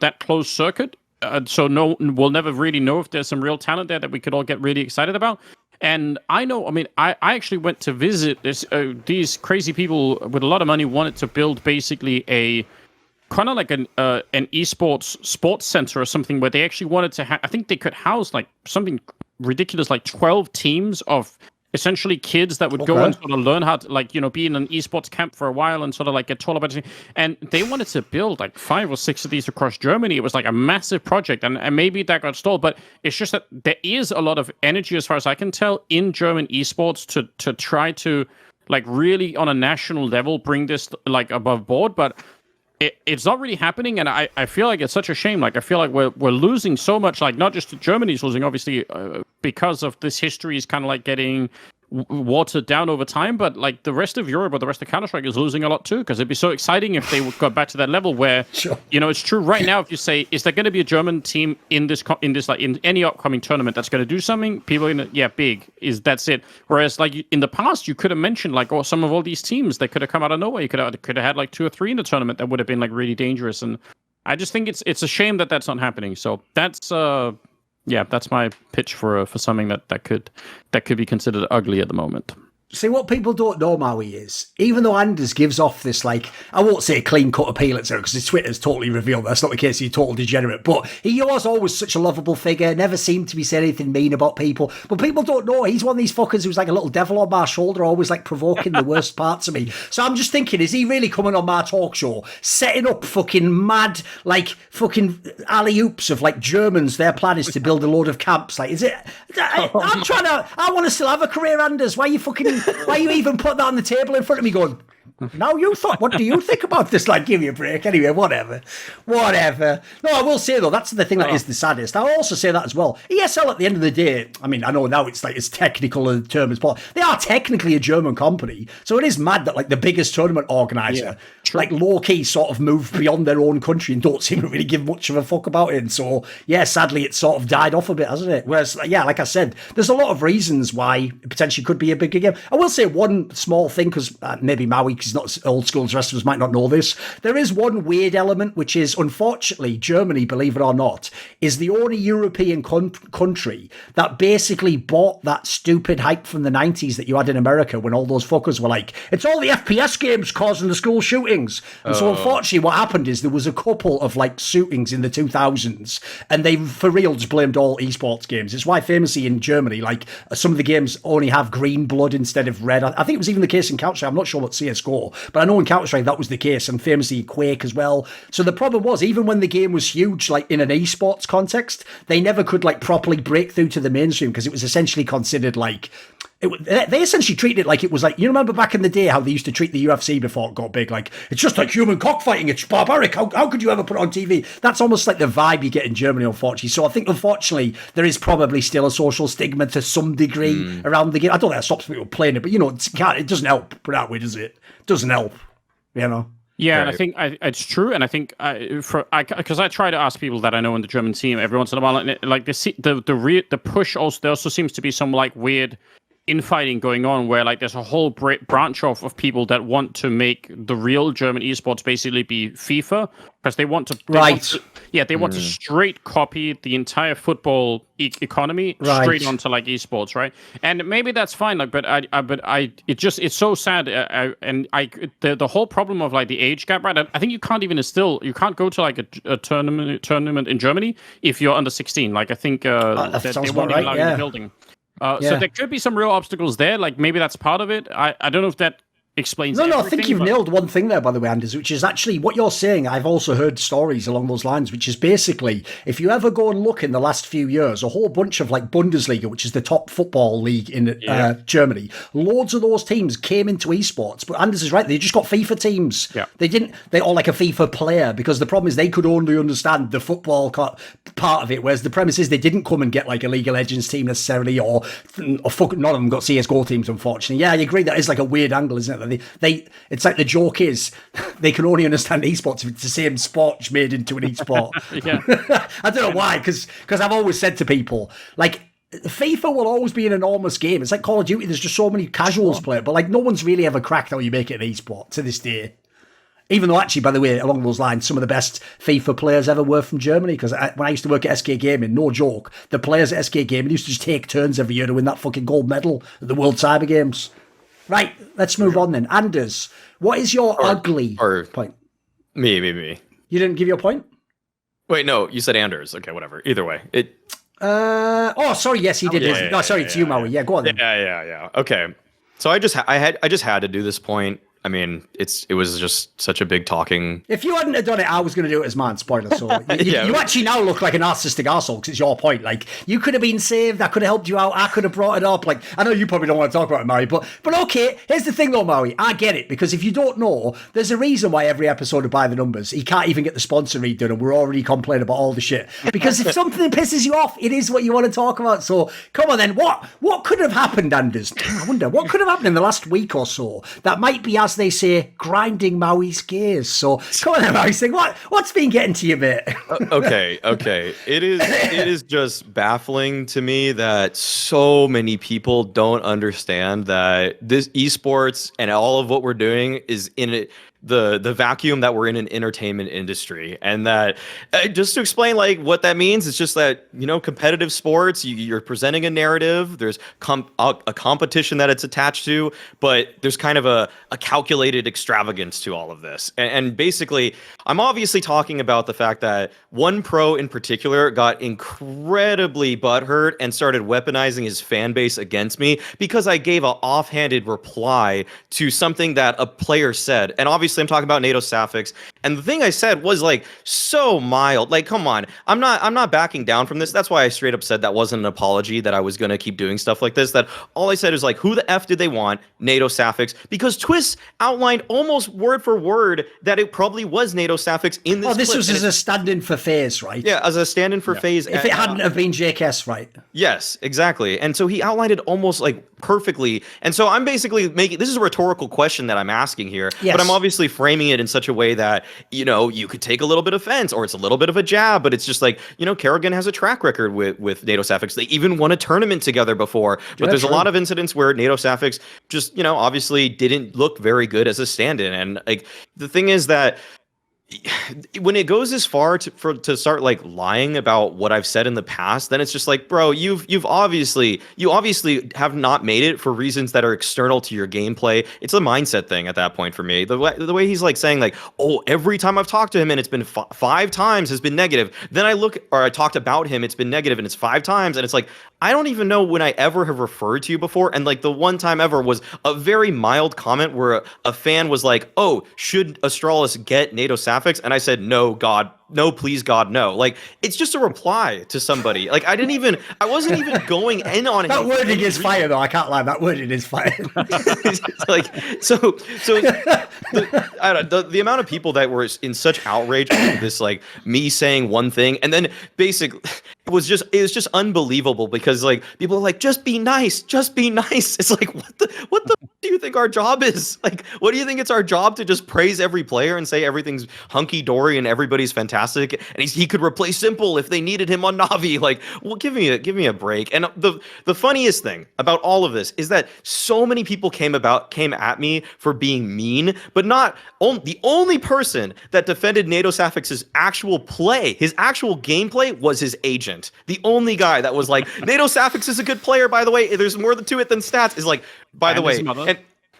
C: that closed circuit. So we'll never really know if there's some real talent there that we could all get really excited about. And I know, I mean, I actually went to visit these crazy people with a lot of money wanted to build basically a kind of like an esports sports center or something, where they actually wanted to I think they could house like something ridiculous, like 12 teams of essentially kids that would go and sort of learn how to, like, you know, be in an esports camp for a while and sort of like get taught about it. And they wanted to build like 5 or 6 of these across Germany. It was like a massive project, and maybe that got stalled, but it's just that there is a lot of energy, as far as I can tell, in German esports to try to like really on a national level bring this like above board, but it's not really happening, and I feel like it's such a shame. Like, I feel like we're losing so much, like, not just Germany's losing, obviously, because of this history is kind of like getting watered down over time, but like the rest of Europe or the rest of Counter-Strike is losing a lot too, because it'd be so exciting if they got back to that level where, you know, it's true right now. If you say, is there going to be a German team in this like in any upcoming tournament that's going to do something, people are going to, big, that's it. Whereas like in the past, you could have mentioned like, some of all these teams, they could have come out of nowhere. You could have had like 2 or 3 in the tournament that would have been like really dangerous. And I just think it's a shame that that's not happening. So that's that's my pitch for something that could be considered ugly at the moment.
B: See, what people don't know, Maui, is even though Anders gives off this, like, I won't say clean-cut appeal, etc., because his Twitter's totally revealed that's not the case, he's a total degenerate, but he was always such a lovable figure, never seemed to be saying anything mean about people. But people don't know, he's one of these fuckers who's like a little devil on my shoulder, always like provoking the worst parts of me. So I'm just thinking, is he really coming on my talk show, setting up fucking mad, like, fucking alley-oops of, like, Germans? Their plan is to build a load of camps. Like, is it... I want to still have a career, Anders. Why are you even putting that on the table in front of me going, now you thought, what do you think about this? Like, give me a break. Anyway, whatever. No, I will say, though, that's the thing that is the saddest. I'll also say that as well. ESL, at the end of the day, I mean, I know now it's like as technical a term as possible. They are technically a German company. So it is mad that, like, the biggest tournament organizer, like, low-key sort of moved beyond their own country and don't seem to really give much of a fuck about it. And so, yeah, sadly, it's sort of died off a bit, hasn't it? Whereas, yeah, like I said, there's a lot of reasons why it potentially could be a bigger game. I will say one small thing, because maybe Maui, because he's not as old school as the rest of us, might not know this. There is one weird element, which is, unfortunately, Germany, believe it or not, is the only European country that basically bought that stupid hype from the 90s that you had in America when all those fuckers were like, it's all the FPS games causing the school shootings. And so, unfortunately, what happened is there was a couple of, like, shootings in the 2000s, and they, for real, just blamed all esports games. It's why, famously, in Germany, like, some of the games only have green blood instead of red. I think it was even the case in Counter-Strike. I'm not sure what CSGO, but I know in Counter-Strike that was the case, and famously Quake as well. So the problem was, even when the game was huge, like in an esports context, they never could like properly break through to the mainstream, because it was essentially considered like, they essentially treated it like it was like, you remember back in the day how they used to treat the UFC before it got big, like, it's just like human cockfighting, it's barbaric, how could you ever put it on TV? That's almost like the vibe you get in Germany, unfortunately. So I think, unfortunately, there is probably still a social stigma to some degree around the game. I don't think that stops people playing it, but, you know, it doesn't help put it that way, does it? It doesn't help, you know?
C: Yeah,
D: right.
C: And I think it's true, and I think because I try to ask people that I know in the German team every once in a while, and like the push also, there also seems to be some like weird infighting going on where like there's a whole branch off of people that want to make the real German esports basically be FIFA, because they want to straight copy the entire football economy straight onto like esports, right? And maybe that's fine, like, it's so sad, the whole problem of like the age gap, right? I think you can't go to like a tournament in Germany if you're under 16. Like, I think they won't even allow you in the building. So there could be some real obstacles there. Like, maybe that's part of it. I don't know if that explains
B: No, I
C: everything,
B: think you've
C: but-
B: nailed one thing there, by the way, Anders, which is actually what you're saying. I've also heard stories along those lines, which is basically, if you ever go and look in the last few years, a whole bunch of like Bundesliga, which is the top football league in Germany, loads of those teams came into esports. But Anders is right, they just got FIFA teams.
C: Yeah.
B: They all like a FIFA player, because the problem is they could only understand the football part of it, whereas the premise is they didn't come and get like a League of Legends team necessarily, or none of them got CSGO teams, unfortunately. Yeah, I agree, that is like a weird angle, isn't it? It's like the joke is they can only understand esports if it's the same sport made into an esport. I don't know why, because I've always said to people, like, FIFA will always be an enormous game. It's like Call of Duty, there's just so many casuals play it, but like no one's really ever cracked how you make it an esport to this day. Even though actually, by the way, along those lines, some of the best FIFA players ever were from Germany, because when I used to work at SK Gaming, no joke, the players at SK Gaming used to just take turns every year to win that fucking gold medal at the World Cyber Games. Right, let's move on then. Anders, what is your ugly point?
D: Me.
B: You didn't give your point?
D: Wait, no, you said Anders. Okay, whatever. Either way.
B: Sorry, yes, he did. It's you, Maui. Yeah, go on then.
D: Yeah. Okay. So I just had to do this point. I mean, it was just such a big talking.
B: If you hadn't have done it, I was going to do it as mine. Spoiler. So you actually now look like a narcissistic arsehole, because it's your point. Like, you could have been saved. I could have helped you out. I could have brought it up. Like, I know you probably don't want to talk about it, Maui, but okay. Here's the thing, though, Maui. I get it, because if you don't know, there's a reason why every episode of By the Numbers, he can't even get the sponsor read done, and we're already complaining about all the shit. Because if something pisses you off, it is what you want to talk about. So come on then. What could have happened, Anders? I wonder what could have happened in the last week or so that might be, as they say, grinding Maui's gears. So come on then, Maui, saying what's been getting to you, mate?
D: Okay. It is just baffling to me that so many people don't understand that this esports and all of what we're doing is in it. The vacuum that we're in an entertainment industry, and that just to explain like what that means, it's just that, you know, competitive sports, you're presenting a narrative, there's a competition that it's attached to, but there's kind of a calculated extravagance to all of this. And basically, I'm obviously talking about the fact that one pro in particular got incredibly butthurt and started weaponizing his fan base against me because I gave an offhanded reply to something that a player said. And obviously I'm talking about NaToSaphiX, and the thing I said was like so mild. Like, come on, I'm not backing down from this. That's why I straight up said that wasn't an apology, that I was gonna keep doing stuff like this. That all I said is like, who the F did they want? NaToSaphiX, because Twist outlined almost word for word that it probably was NaToSaphiX in this.
B: Oh, this
D: clip.
B: was as a stand-in for FaZe, right?
D: Yeah, as a stand-in for FaZe.
B: If it hadn't have been JKS, right?
D: Yes, exactly. And so he outlined it almost like perfectly. And so I'm basically making, this is a rhetorical question that I'm asking here, but I'm obviously framing it in such a way that, you know, you could take a little bit of offense, or it's a little bit of a jab, but it's just like, you know, Kerrigan has a track record with NaToSaphiX. They even won a tournament together before, but there's a lot of incidents where NaToSaphiX just, you know, obviously didn't look very good as a stand-in. And like, the thing is that when it goes as far to start like lying about what I've said in the past, then it's just like, bro, you obviously have not made it for reasons that are external to your gameplay. It's a mindset thing at that point for me. The way he's like saying like, oh, every time I've talked to him and it's been 5 times has been negative. Then I talked about him, it's been negative and it's 5 times, and it's like, I don't even know when I ever have referred to you before. And like the one time ever was a very mild comment where a fan was like, oh, should Astralis get NaToSaphiX? And I said, no, God, no, please, God, no. Like, it's just a reply to somebody. Like, I wasn't even going in on it.
B: That wording is fire, though. I can't lie. That wording is fire.
D: Like, the amount of people that were in such outrage over this, like me saying one thing, and then basically it was just unbelievable, because like people are like, just be nice. It's like, what the do you think our job is? Like, what do you think it's our job to just praise every player and say everything's hunky dory and everybody's fantastic, and he could replace Simple if they needed him on Navi? Like, well, give me a break. And the funniest thing about all of this is that so many people came at me for being mean, but the only person that defended NaToSaphix's actual play, his actual gameplay, was his agent. The only guy that was like, NaToSaphiX is a good player, by the way, there's more to it than stats, is like, by the way,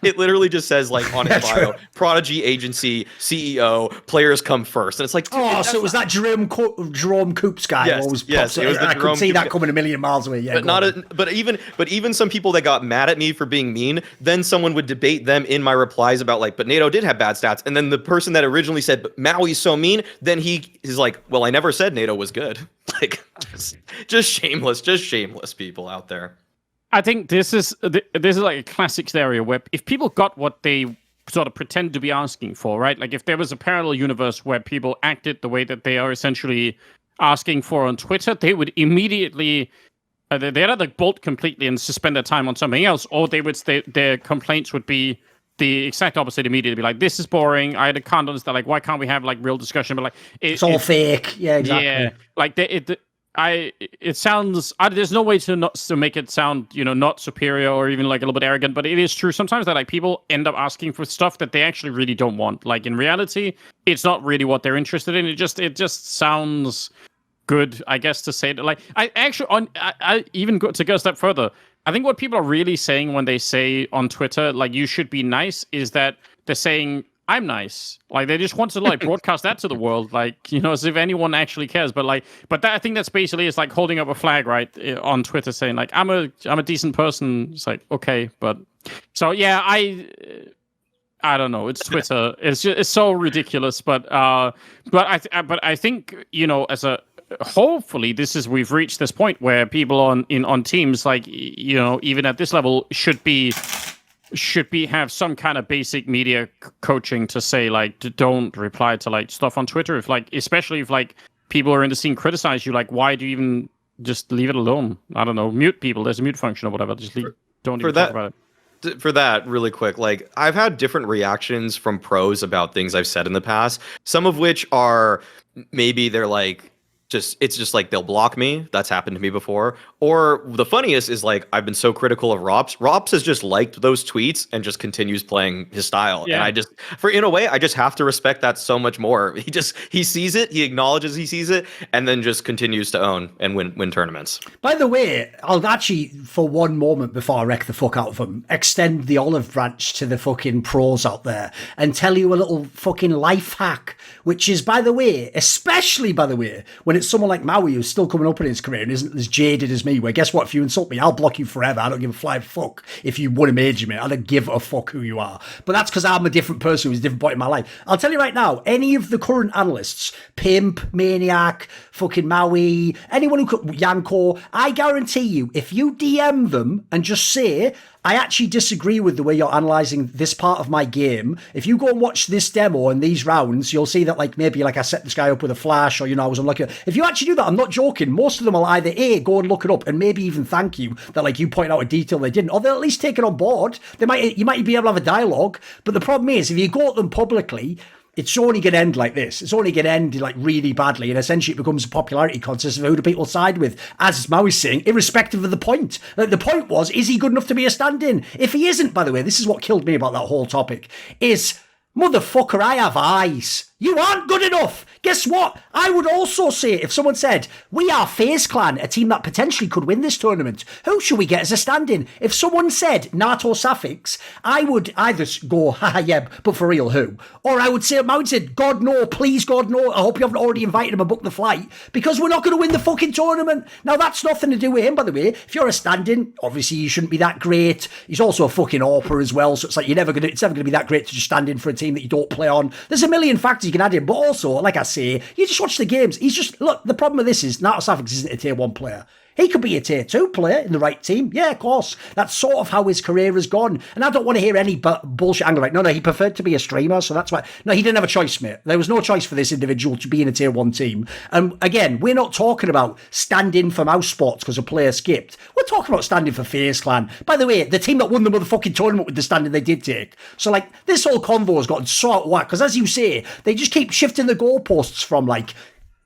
D: It literally just says like on his bio, Prodigy Agency CEO, players come first, and it's like,
B: dude, so it was that Jerome Coops guy.
D: Yes,
B: Always
D: yes,
B: pops
D: it was the
B: I
D: Jerome
B: could see that
D: Coops
B: coming a million miles away. Yeah,
D: but even some people that got mad at me for being mean, then someone would debate them in my replies about like, but Nato did have bad stats, and then the person that originally said but Maui's so mean, then he is like, well, I never said Nato was good. Like, just shameless people out there.
C: I think this is like a classic scenario where if people got what they sort of pretend to be asking for, right? Like if there was a parallel universe where people acted the way that they are essentially asking for on Twitter, they would immediately they'd either bolt completely and suspend their time on something else, or their complaints would be the exact opposite immediately. Be like, this is boring. I can't understand. Like, why can't we have like real discussion? But like,
B: it's all fake. Yeah, exactly.
C: Yeah, like it sounds. There's no way to make it sound, not superior or even like a little bit arrogant. But it is true sometimes that like people end up asking for stuff that they actually really don't want. Like in reality, it's not really what they're interested in. It just sounds good, I guess, to say that. Like I even go a step further. I think what people are really saying when they say on Twitter, like, you should be nice, is that they're saying, I'm nice. Like, they just want to, like, broadcast that to the world, like, as if anyone actually cares. But that, I think that's basically, it's like holding up a flag, right, on Twitter saying, like, I'm a decent person. It's like, okay, but... So, yeah, I don't know. It's Twitter. It's so ridiculous. But I think, as a... Hopefully, we've reached this point where people on teams, like, even at this level, should have some kind of basic media coaching to say, like, don't reply to like stuff on Twitter. If like, especially if like people are in the scene criticize you, like, why do you even just leave it alone? I don't know, mute people. There's a mute function or whatever. Just don't even talk about it.
D: For that, really quick, like, I've had different reactions from pros about things I've said in the past. Some of which are maybe they're like, it's just like they'll block me. That's happened to me before. Or the funniest is like, I've been so critical of Rops. Rops has just liked those tweets and just continues playing his style. Yeah. And in a way, I just have to respect that so much more. He sees it, he acknowledges he sees it, and then just continues to own and win tournaments.
B: By the way, I'll actually, for one moment before I wreck the fuck out of them, extend the olive branch to the fucking pros out there and tell you a little fucking life hack, which is, by the way, especially by the way, when it's someone like Maui who's still coming up in his career and isn't as jaded as me, where guess what, if you insult me, I'll block you forever. I don't give a flying fuck if you won a major, mate. I don't give a fuck who you are. But that's because I'm a different person who's a different point in my life. I'll tell you right now, any of the current analysts, Pimp, Maniac, fucking Maui, anyone who could, Yanko, I guarantee you, if you DM them and just say, I actually disagree with the way you're analysing this part of my game. If you go and watch this demo and these rounds, you'll see that like maybe like I set this guy up with a flash, or I was unlucky. If you actually do that, I'm not joking, most of them will either A, go and look it up and maybe even thank you that like you point out a detail they didn't, or they'll at least take it on board. You might be able to have a dialogue. But the problem is, if you go at them publicly, it's only going to end like this. It's only going to end like really badly, and essentially it becomes a popularity contest of who do people side with, as Maui's saying, irrespective of the point. Like, the point was, is he good enough to be a stand-in? If he isn't, by the way, this is what killed me about that whole topic, is, motherfucker, I have eyes. You aren't good enough. Guess what? I would also say, if someone said, we are FaZe Clan, a team that potentially could win this tournament, who should we get as a stand-in? If someone said NaToSaphiX, I would either go, haha, yeah, but for real, who? Or I would say, God, no, please, God, no. I hope you haven't already invited him and booked the flight, because we're not going to win the fucking tournament. Now, that's nothing to do with him, by the way. If you're a stand-in, obviously you shouldn't be that great. He's also a fucking AWPer as well, so it's like it's never going to be that great to just stand in for a team that you don't play on. There's a million factors you can add in, but also, like I say, you just watch the games. Look, the problem with this is NaToSaphiX isn't a tier 1 player. He could be a tier 2 player in the right team. Yeah, of course. That's sort of how his career has gone. And I don't want to hear any bullshit angle like, no, he preferred to be a streamer, so that's why. No, he didn't have a choice, mate. There was no choice for this individual to be in a tier 1 team. And again, we're not talking about standing for Mausports because a player skipped. We're talking about standing for FaZe Clan. By the way, the team that won the motherfucking tournament with the standing they did take. So, like, this whole convo has gotten so out of whack, because as you say, they just keep shifting the goalposts from, like,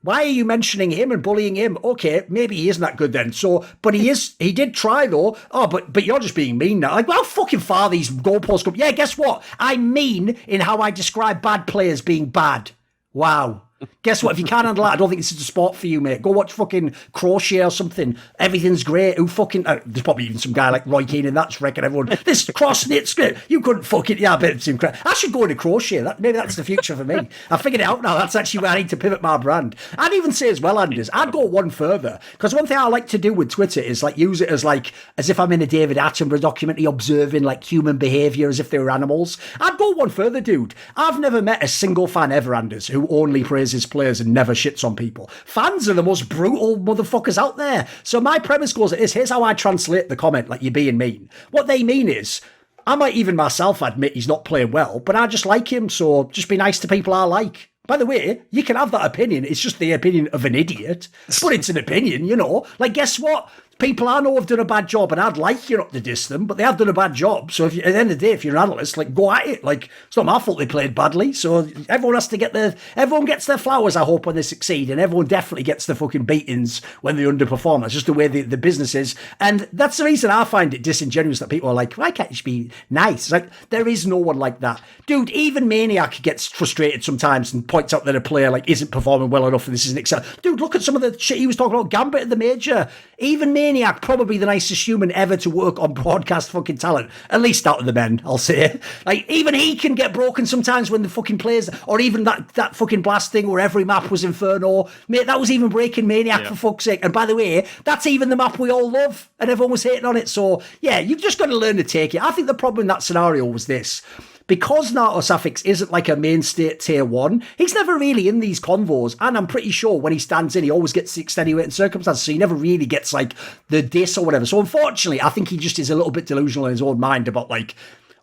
B: why are you mentioning him and bullying him? Okay, maybe he isn't that good then. So, but he did try though. Oh, but you're just being mean now. Like, well, fucking far these goalposts go. Yeah, guess what? I'm mean in how I describe bad players being bad. Wow. Guess what? If you can't handle that, I don't think this is a sport for you, mate. Go watch fucking crochet or something. Everything's great. Who fucking... there's probably even some guy like Roy Keane in that's wrecking everyone. This cross-knit script. You couldn't fucking... Yeah, I bet it's incredible. I should go into crochet. Maybe that's the future for me. I figured it out now. That's actually where I need to pivot my brand. I'd even say as well, Anders, I'd go one further. Because one thing I like to do with Twitter is like use it as if I'm in a David Attenborough documentary observing like human behaviour as if they were animals. I'd go one further, dude. I've never met a single fan ever, Anders, who only praises players and never shits on people. Fans are the most brutal motherfuckers out there. So my premise goes like this. Here's how I translate the comment, like you're being mean. What they mean is, I might even myself admit he's not playing well, but I just like him, so just be nice to people I like. By the way, you can have that opinion. It's just the opinion of an idiot, but it's an opinion, you know. Like, guess what? People I know have done a bad job, and I'd like you not to diss them, but they have done a bad job. So if you, at the end of the day, if you're an analyst, like, go at it. Like, it's not my fault they played badly. So everyone has to get everyone gets their flowers, I hope, when they succeed, and everyone definitely gets the fucking beatings when they underperform. That's just the way the business is. And that's the reason I find it disingenuous that people are like, why can't you just be nice? It's like, there is no one like that. Dude, even Maniac gets frustrated sometimes and points out that a player like isn't performing well enough and this isn't acceptable. Dude, look at some of the shit he was talking about. Gambit at the Major. Even Maniac, probably the nicest human ever to work on broadcast fucking talent. At least out of the men, I'll say. Like, even he can get broken sometimes when the fucking players, or even that fucking blast thing where every map was Inferno. Mate, that was even breaking Maniac, for fuck's sake. And by the way, that's even the map we all love, and everyone was hating on it. So, yeah, you've just got to learn to take it. I think the problem in that scenario was this. Because NaToSaphiX isn't like a main state tier 1, he's never really in these convos, and I'm pretty sure when he stands in, he always gets the extenuating circumstances, so he never really gets like the diss or whatever. So unfortunately, I think he just is a little bit delusional in his own mind about like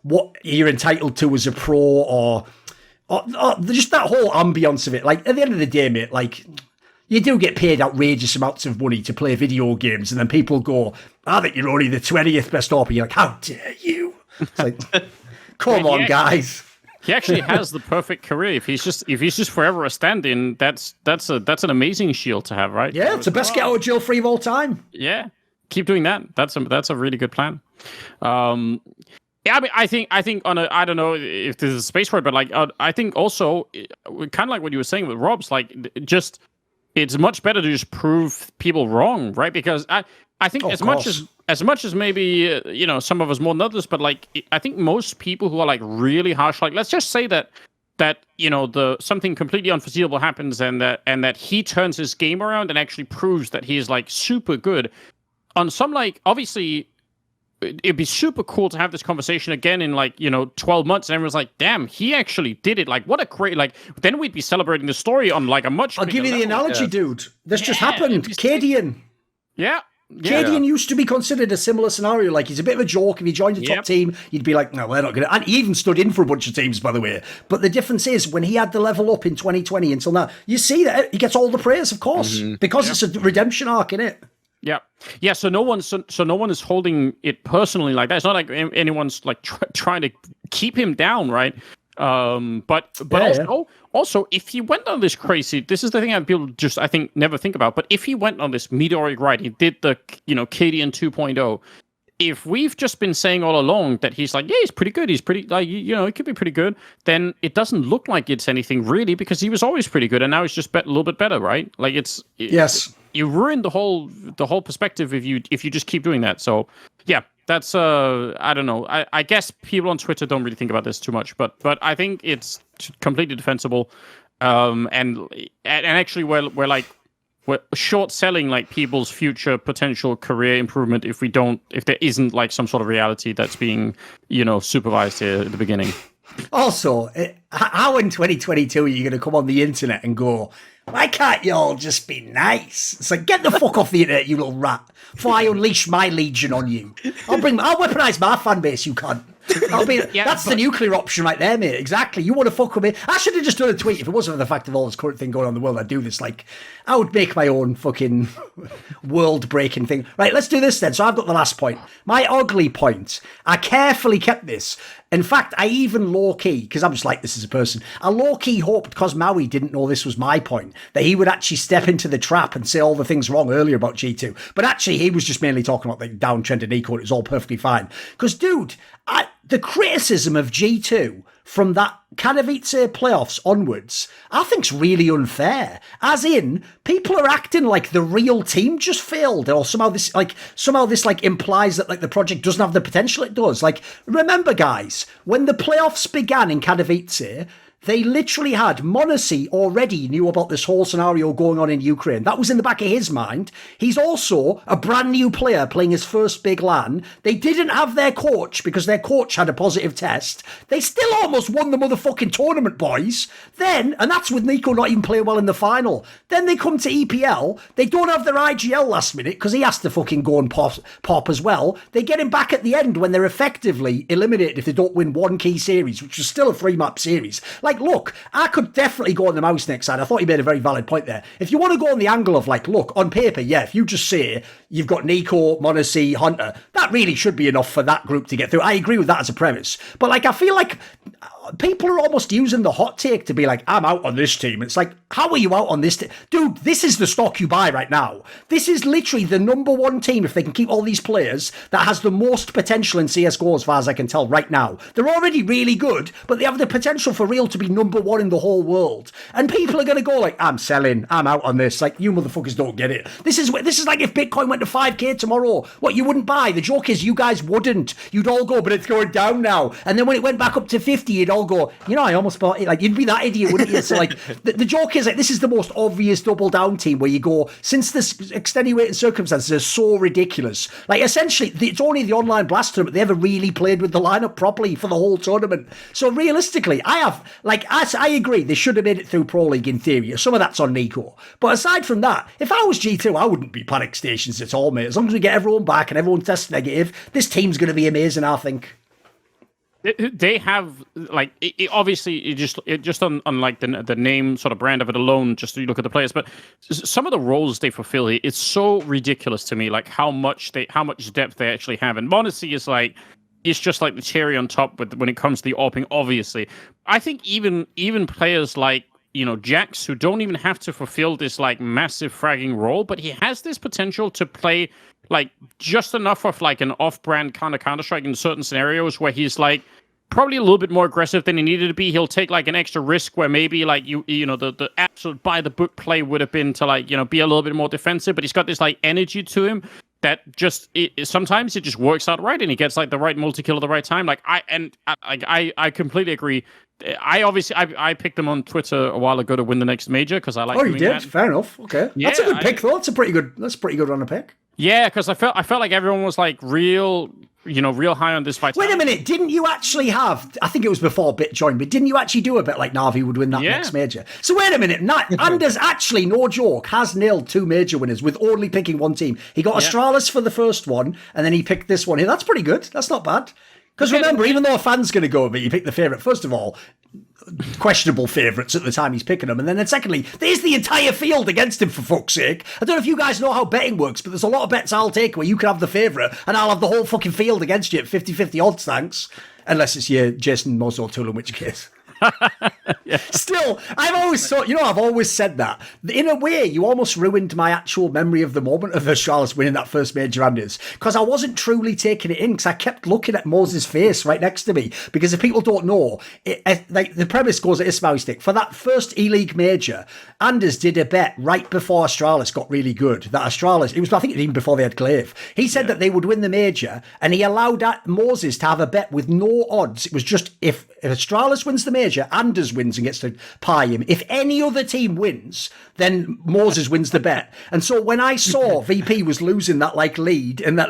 B: what you're entitled to as a pro or just that whole ambience of it. Like, at the end of the day, mate, like, you do get paid outrageous amounts of money to play video games, and then people go, I think you're only the 20th best op. You're like, how dare you? It's like... Come on, guys.
C: He actually has the perfect career. If he's just forever a stand-in, that's an amazing shield to have, right?
B: Yeah, it's the best get out of jail free of all time.
C: Yeah, keep doing that. That's a really good plan. Yeah, I mean, I think on a, I don't know if this is a space for it, but like I think also kind of like what you were saying with Rob's, like just it's much better to just prove people wrong, right? Because I think as much as maybe some of us more than others, but like I think most people who are like really harsh, like let's just say that something completely unforeseeable happens and that he turns his game around and actually proves that he is like super good. On some, like, obviously it'd be super cool to have this conversation again in 12 months and everyone's like, damn, he actually did it. Like, what a great, like, then we'd be celebrating the story on like a much
B: I'll give you the analogy, dude. This just happened. Cadian.
C: Yeah.
B: Cadian used to be considered a similar scenario. Like, he's a bit of a joke. If he joined a top team, you'd be like, no, we're not going to. And he even stood in for a bunch of teams, by the way. But the difference is, when he had the level up in 2020 until now, you see that he gets all the praise, of course, because it's a redemption arc, innit?
C: Yeah. So no one is holding it personally like that. It's not like anyone's like trying to keep him down, right? Also, if he went on this crazy, this is the thing that people just, I think, never think about. But if he went on this meteoric ride, he did the, Cadian 2.0. If we've just been saying all along that he's like, yeah, he's pretty good. He's pretty, like, he could be pretty good. Then it doesn't look like it's anything really, because he was always pretty good, and now he's just a little bit better, right? Like you ruin the whole perspective if you just keep doing that. So yeah. That's I don't know. I guess people on Twitter don't really think about this too much, but I think it's completely defensible. And actually we're short selling like people's future potential career improvement if there isn't like some sort of reality that's being supervised here at the beginning.
B: Also, how in 2022 are you going to come on the internet and go, why can't you all just be nice? It's like, get the fuck off the internet, you little rat, before I unleash my legion on you. I'll weaponize my fan base, you cunt. That's the nuclear option right there, mate. Exactly. You want to fuck with me? I should have just done a tweet. If it wasn't for the fact of all this current thing going on in the world, I'd do this. Like, I would make my own fucking world-breaking thing. Right, let's do this then. So I've got the last point. My ugly point. I carefully kept this. In fact, I even low-key, because I'm just like this as a person, I low-key hoped, because Maui didn't know this was my point, that he would actually step into the trap and say all the things wrong earlier about G2. But actually, he was just mainly talking about the downtrend of Niko, and it was all perfectly fine. Because, dude, the criticism of G2 from that Katowice playoffs onwards, I think's really unfair. As in, people are acting like the real team just failed, or somehow this implies that like the project doesn't have the potential it does. Like, remember, guys, when the playoffs began in Katowice, they literally had Monesy already knew about this whole scenario going on in Ukraine. That was in the back of his mind. He's also a brand new player playing his first big LAN. They didn't have their coach because their coach had a positive test. They still almost won the motherfucking tournament, boys. Then, and that's with Niko not even playing well in the final. Then they come to EPL. They don't have their IGL last minute because he has to fucking go and pop as well. They get him back at the end when they're effectively eliminated if they don't win one key series, which was still a 3-map series. Like, look, I could definitely go on the Mauisnake side. I thought you made a very valid point there. If you want to go on the angle of like, look, on paper, yeah, if you just say you've got Niko, Monesy, Hunter, that really should be enough for that group to get through. I agree with that as a premise. But like, I feel like people are almost using the hot take to be like, I'm out on this team. It's like, how are you out on this team? Dude, this is the stock you buy right now. This is literally the number one team, if they can keep all these players, that has the most potential in CSGO as far as I can tell right now. They're already really good, but they have the potential for real to be number one in the whole world. And people are going to go like, I'm selling, I'm out on this. Like, you motherfuckers don't get it. This is like if Bitcoin went to 5k tomorrow, what, you wouldn't buy? The joke is you guys wouldn't. You'd all go, but it's going down now. And then when it went back up to 50, you'd all go, you know, I almost bought it. Like, you'd be that idiot, wouldn't you? So like, the joke is like, this is the most obvious double down team where you go, since this extenuating circumstances are so ridiculous. Like, essentially, it's only the online BLAST tournament they ever really played with the lineup properly for the whole tournament. So realistically, I agree, they should have made it through Pro League in theory. Some of that's on Niko. But aside from that, if I was G2, I wouldn't be panic stations at all, mate. As long as we get everyone back and everyone tests negative, this team's going to be amazing, I think.
C: They have, like, obviously, it just on like the name sort of brand of it alone, just you look at the players, but some of the roles they fulfill here, it's so ridiculous to me, like how much depth they actually have. And Monesy is like, it's just like the cherry on top when it comes to the AWPing, obviously. I think even players like, you know, Jax, who don't even have to fulfill this like massive fragging role, but he has this potential to play like just enough of like an off-brand kind of Counter-Strike in certain scenarios where he's like probably a little bit more aggressive than he needed to be. He'll take like an extra risk where maybe like you know the absolute by the book play would have been to like, you know, be a little bit more defensive, but he's got this like energy to him that just sometimes it just works out right and he gets like the right multi-kill at the right time. Like I completely agree. I picked them on Twitter a while ago to win the next major because I like. Oh, you did?
B: That. Fair enough. Okay, yeah, that's a good pick though. That's pretty good run to pick.
C: Yeah, because I felt like everyone was like real high on this fight.
B: Wait a minute, didn't you actually have? I think it was before Bit joined, but didn't you actually do a bit like Na'Vi would win that next major? So wait a minute, Anders actually, no joke, has nailed 2 major winners with only picking one team. He got Astralis for the first one, and then he picked this one here. That's pretty good. That's not bad. Because remember, even though a fan's going to go with me, you pick the favourite. First of all, questionable favourites at the time he's picking them. And then secondly, there's the entire field against him, for fuck's sake. I don't know if you guys know how betting works, but there's a lot of bets I'll take where you can have the favourite and I'll have the whole fucking field against you at 50-50 odds, thanks. Unless it's your Jason Mozo tool, in which case. Yeah. Still, I've always thought, I've always said that. In a way, you almost ruined my actual memory of the moment of Astralis winning that first major, Anders, because I wasn't truly taking it in because I kept looking at Moses' face right next to me. Because if people don't know, like the premise goes at Mauisnake. For that first E-League major, Anders did a bet right before Astralis got really good. That Astralis, I think even before they had Clave. He said that they would win the major, and he allowed Moses to have a bet with no odds. It was just if Astralis wins the major, Anders wins and gets to pie him. If any other team wins, then Moses wins the bet. And so when I saw VP was losing that like lead, and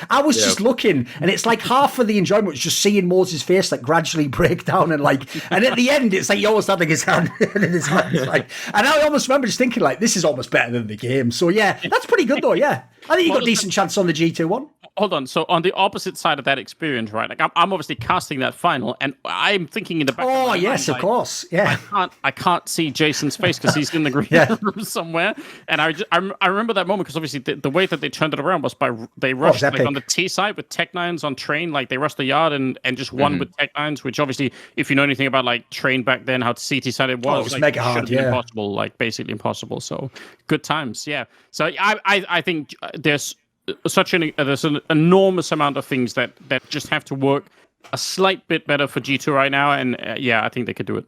B: I was just looking, and it's like half of the enjoyment was just seeing Moses' face like gradually break down, and at the end it's like he almost had like his hand in his hand, like, and I almost remember just thinking like, this is almost better than the game. So yeah, that's pretty good though. Yeah, I think you got a decent chance on the G2 one.
C: Hold on. So on the opposite side of that experience, right? Like I'm obviously casting that final, and I'm thinking in the back.
B: Oh yes, of course. Yeah.
C: I can't see Jason's face because he's in the green room somewhere. And I remember that moment because obviously the way that they turned it around was they rushed like, on the T side with Tech9s on Train, like they rushed the yard and just won with Tech9s, which obviously if you know anything about like Train back then, how CT side it was
B: like,
C: mega
B: hard,
C: impossible, like basically impossible. So good times, yeah. So I think there's an enormous amount of things that just have to work a slight bit better for G2 right now, and I think they could do it.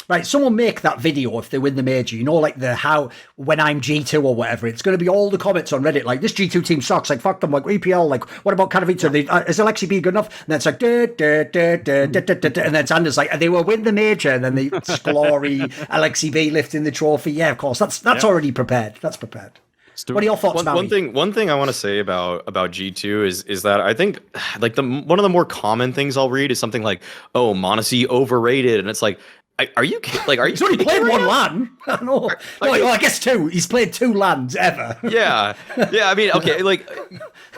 B: Right, someone make that video if they win the major, like when I'm G2 or whatever, it's going to be all the comments on Reddit, like, this G2 team sucks, like, fuck them, like, EPL, like, what about Katowice, is Alexi B good enough? And then it's like, and then Sanders like, they will win the major, and then the glory, Alexi B lifting the trophy, yeah, of course, that's already prepared, that's prepared. What are your thoughts,
D: one thing I want to say about G2 is that I think, like, one of the more common things I'll read is something like, oh, Monesy overrated, and it's like, are you like? Are you?
B: He's only played one LAN. I know. I guess two. He's played 2 LANs ever.
D: Yeah. I mean, okay. Like,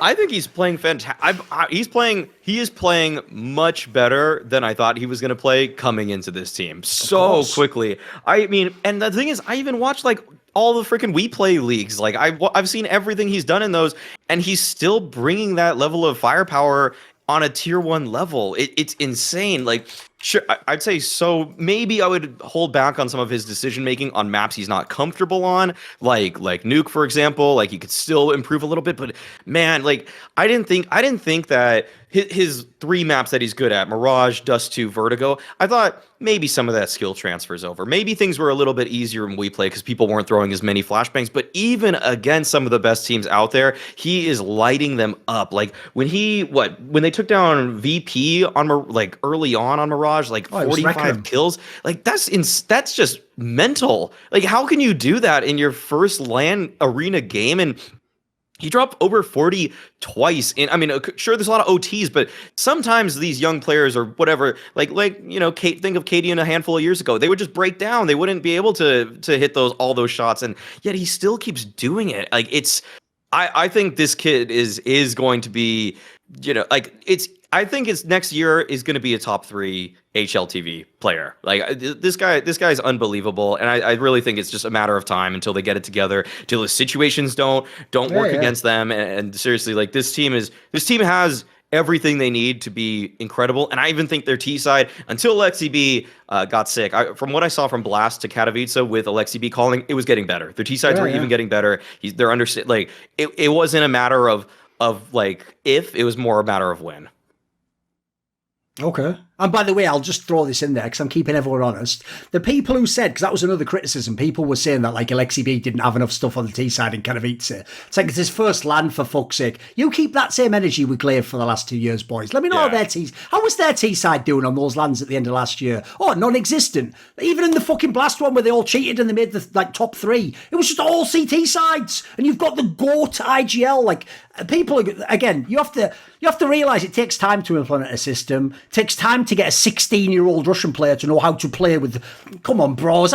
D: I think he's playing fantastic. He is playing much better than I thought he was going to play coming into this team so quickly. I mean, and the thing is, I even watched like all the freaking We Play leagues. Like, I've seen everything he's done in those, and he's still bringing that level of firepower on a tier 1 level. It's insane. Like, sure, I'd say so. Maybe I would hold back on some of his decision making on maps he's not comfortable on, like Nuke, for example. Like, he could still improve a little bit, but man, like, I didn't think that his 3 maps that he's good at, Mirage, Dust 2, Vertigo, I thought maybe some of that skill transfers over. Maybe things were a little bit easier when we play because people weren't throwing as many flashbangs. But even against some of the best teams out there, he is lighting them up. Like, when they took down VP on like early on Mirage, like 45 kills, like that's just mental. Like, how can you do that in your first LAN arena game? And he dropped over 40 twice. I mean, sure, there's a lot of OTs, but sometimes these young players or whatever, like Kate, think of Katie in a handful of years ago, they would just break down. They wouldn't be able to hit all those shots, and yet he still keeps doing it. Like, I think this kid is going to be, I think his next year is going to be a top 3 HLTV player. Like, this guy's unbelievable, and I really think it's just a matter of time until they get it together, till the situations don't work against them. And seriously, like, this team has everything they need to be incredible. And I even think their T side, until Alexi B got sick, from what I saw from Blast to Katowice with Alexi B calling, it was getting better. Their T sides were even getting better. They're like, it wasn't a matter of like if, it was more a matter of when.
B: Okay. And by the way, I'll just throw this in there because I'm keeping everyone honest. The people who said, because that was another criticism, people were saying that like Alexi B didn't have enough stuff on the T side in Katowice. It's like, it's his first LAN, for fuck's sake. You keep that same energy with Glaive for the last 2 years, boys. Let me know how was their T side doing on those LANs at the end of last year? Oh, non-existent. Even in the fucking Blast one where they all cheated and they made the top 3, it was just all CT sides. And you've got the GOAT IGL. Like, people, again, you have to realise it takes time to implement a system. It takes time to get a 16-year-old Russian player to know how to play with. Come on, bros.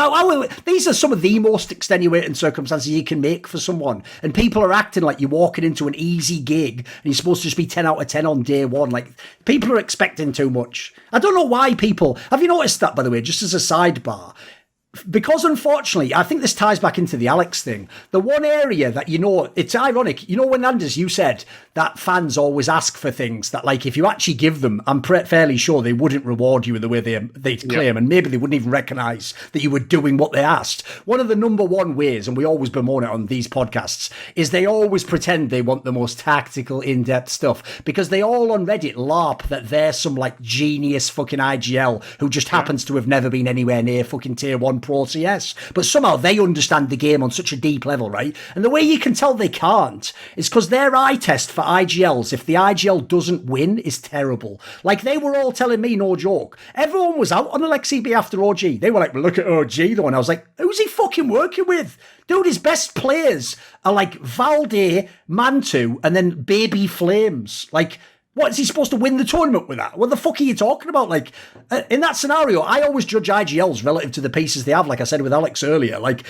B: These are some of the most extenuating circumstances you can make for someone. And people are acting like you're walking into an easy gig and you're supposed to just be 10 out of 10 on day 1. Like, people are expecting too much. I don't know why people... Have you noticed that, by the way, just as a sidebar? Because unfortunately, I think this ties back into the Alex thing. The one area that, it's ironic. When Anders, you said that fans always ask for things that, like, if you actually give them, I'm fairly sure they wouldn't reward you in the way they claim, and maybe they wouldn't even recognise that you were doing what they asked. One of the number one ways, and we always bemoan it on these podcasts, is they always pretend they want the most tactical, in-depth stuff, because they all on Reddit LARP that they're some, like, genius fucking IGL who just happens to have never been anywhere near fucking tier 1 Pro CS, but somehow they understand the game on such a deep level, right? And the way you can tell they can't is because their eye test for IGLs, if the IGL doesn't win, is terrible. Like, they were all telling me, no joke, everyone was out on Alexi B after OG. They were like, well, look at OG though, and I was like, who's he fucking working with? Dude, his best players are like Valde, Mantu, and then Baby Flames. Like, what, is he supposed to win the tournament with that? What the fuck are you talking about? Like, in that scenario, I always judge IGLs relative to the pieces they have, like I said with Alex earlier. Like,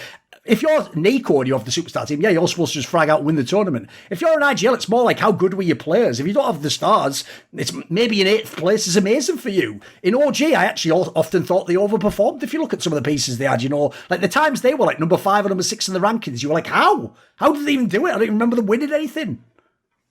B: if you're Niko and you have the superstar team, yeah, you're supposed to just frag out and win the tournament. If you're an IGL, it's more like, how good were your players? If you don't have the stars, it's maybe in 8th place is amazing for you. In OG, I actually often thought they overperformed. If you look at some of the pieces they had, like the times they were like number 5 or number 6 in the rankings, you were like, how? How did they even do it? I don't even remember them winning anything.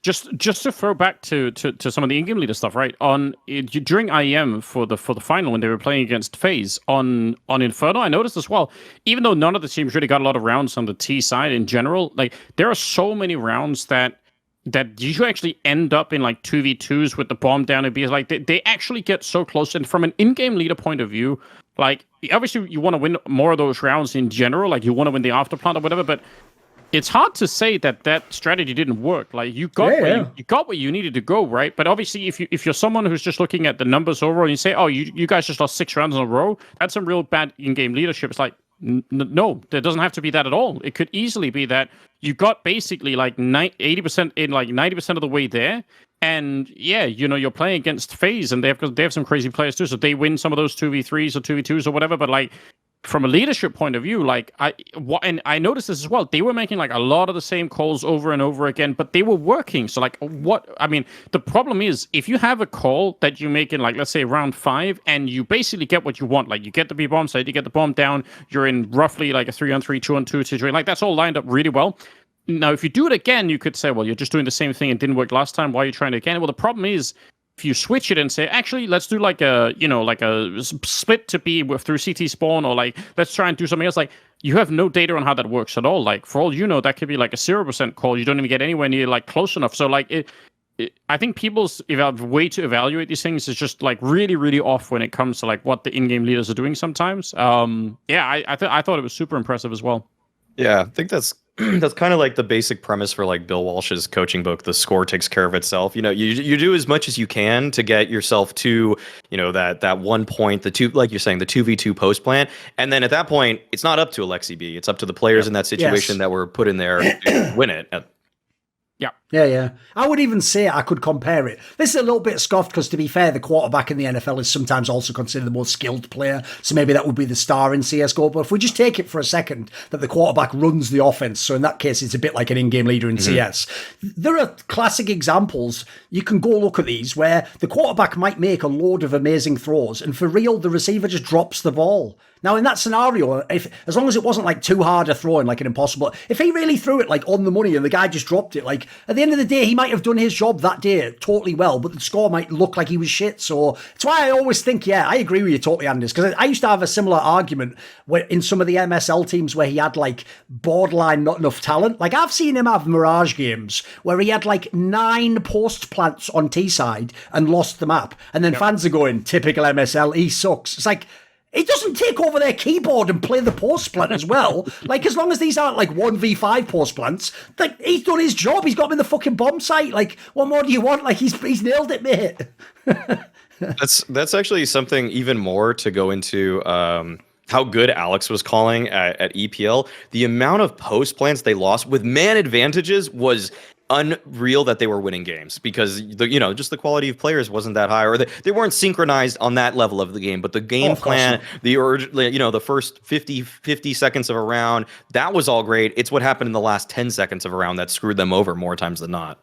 C: Just to throw back to some of the in-game leader stuff, right? During IEM for the final when they were playing against FaZe on Inferno, I noticed as well, even though none of the teams really got a lot of rounds on the T side in general, like there are so many rounds that that you actually end up in like 2v2s with the bomb down and be like they actually get so close. And from an in-game leader point of view, like obviously you want to win more of those rounds in general, like you want to win the afterplant or whatever, but it's hard to say that strategy didn't work. Like you got you got where you needed to go, right? But obviously, if you're someone who's just looking at the numbers overall, and you say, "Oh, you guys just lost 6 rounds in a row," that's some real bad in-game leadership. It's like, no, there doesn't have to be that at all. It could easily be that you got basically like 80% in like 90% of the way there, and yeah, you're playing against FaZe, and they have some crazy players too, so they win some of those 2v3s or 2v2s or whatever. But like, from a leadership point of view, like and I noticed this as well. They were making like a lot of the same calls over and over again, but they were working. So like, the problem is if you have a call that you make in like, let's say round 5, and you basically get what you want, like you get the B bomb side, you get the bomb down, you're in roughly like a 3-on-3, 2-on-2 situation. Like that's all lined up really well. Now, if you do it again, you could say, well, you're just doing the same thing and didn't work last time. Why are you trying it again? Well, the problem is, if you switch it and say, actually, let's do like a split to B through CT spawn, or like, let's try and do something else. Like, you have no data on how that works at all. Like, for all you know, that could be like a 0% call. You don't even get anywhere near like close enough. So like, I think people's way to evaluate these things is just like really, really off when it comes to like what the in-game leaders are doing sometimes. I thought it was super impressive as well.
D: Yeah, I think that's kind of like the basic premise for like Bill Walsh's coaching book. The score takes care of itself. You do as much as you can to get yourself to, that 1 point, the two, like you're saying, the 2v2 post plant. And then at that point, it's not up to Alexi B. It's up to the players in that situation that were put in there to win it.
B: Yeah. I would even say I could compare it. This is a little bit scoffed because, to be fair, the quarterback in the NFL is sometimes also considered the most skilled player. So maybe that would be the star in CSGO. But if we just take it for a second that the quarterback runs the offense, so in that case, it's a bit like an in-game leader in CS. There are classic examples. You can go look at these where the quarterback might make a load of amazing throws, and for real, the receiver just drops the ball. Now, in that scenario, as long as it wasn't like too hard a throw and like an impossible, if he really threw it like on the money and the guy just dropped it, like at the end of the day, he might have done his job that day totally well, but the score might look like he was shit. So it's why I always think, I agree with you totally, Anders, because I used to have a similar argument where in some of the MSL teams where he had like borderline not enough talent. Like I've seen him have Mirage games where he had like 9 post plants on T side and lost the map, and then fans are going, typical MSL, he sucks. It's like, he doesn't take over their keyboard and play the post plant as well. Like, as long as these aren't like 1v5 post plants, like he's done his job. He's got him in the fucking bomb site. Like, what more do you want? Like, he's nailed it, mate.
D: That's actually something even more to go into. How good Alex was calling at EPL. The amount of post plants they lost with man advantages was unreal, that they were winning games, because just the quality of players wasn't that high, or they weren't synchronized on that level of the game. But the game plan, the first 50 seconds of a round, that was all great. It's what happened in the last 10 seconds of a round that screwed them over more times than not.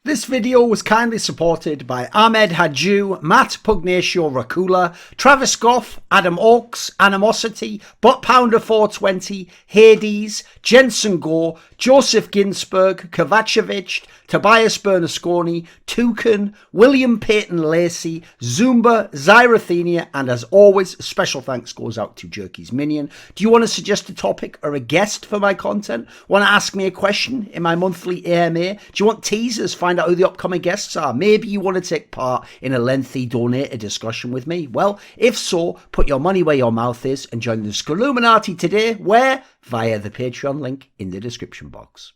B: This video was kindly supported by Ahmed Hadjou, Matt Pugnatio Rajcula, Travis Goff, Adam Ochs, Animosity, Bot Pounder 420, Hades, Jensen Goh, Joseph Ginsburg, Kovacevicd, Tobias Bernasconi, Thooorin, William Peyton Lacy, Zoomba, Zyrathenia, and as always, special thanks goes out to Jerky's Minion. Do you want to suggest a topic or a guest for my content? Want to ask me a question in my monthly AMA? Do you want teasers? Find out who the upcoming guests are. Maybe you want to take part in a lengthy donator discussion with me. Well, if so, put your money where your mouth is and join the Skilluminati today, where? Via the Patreon link in the description box.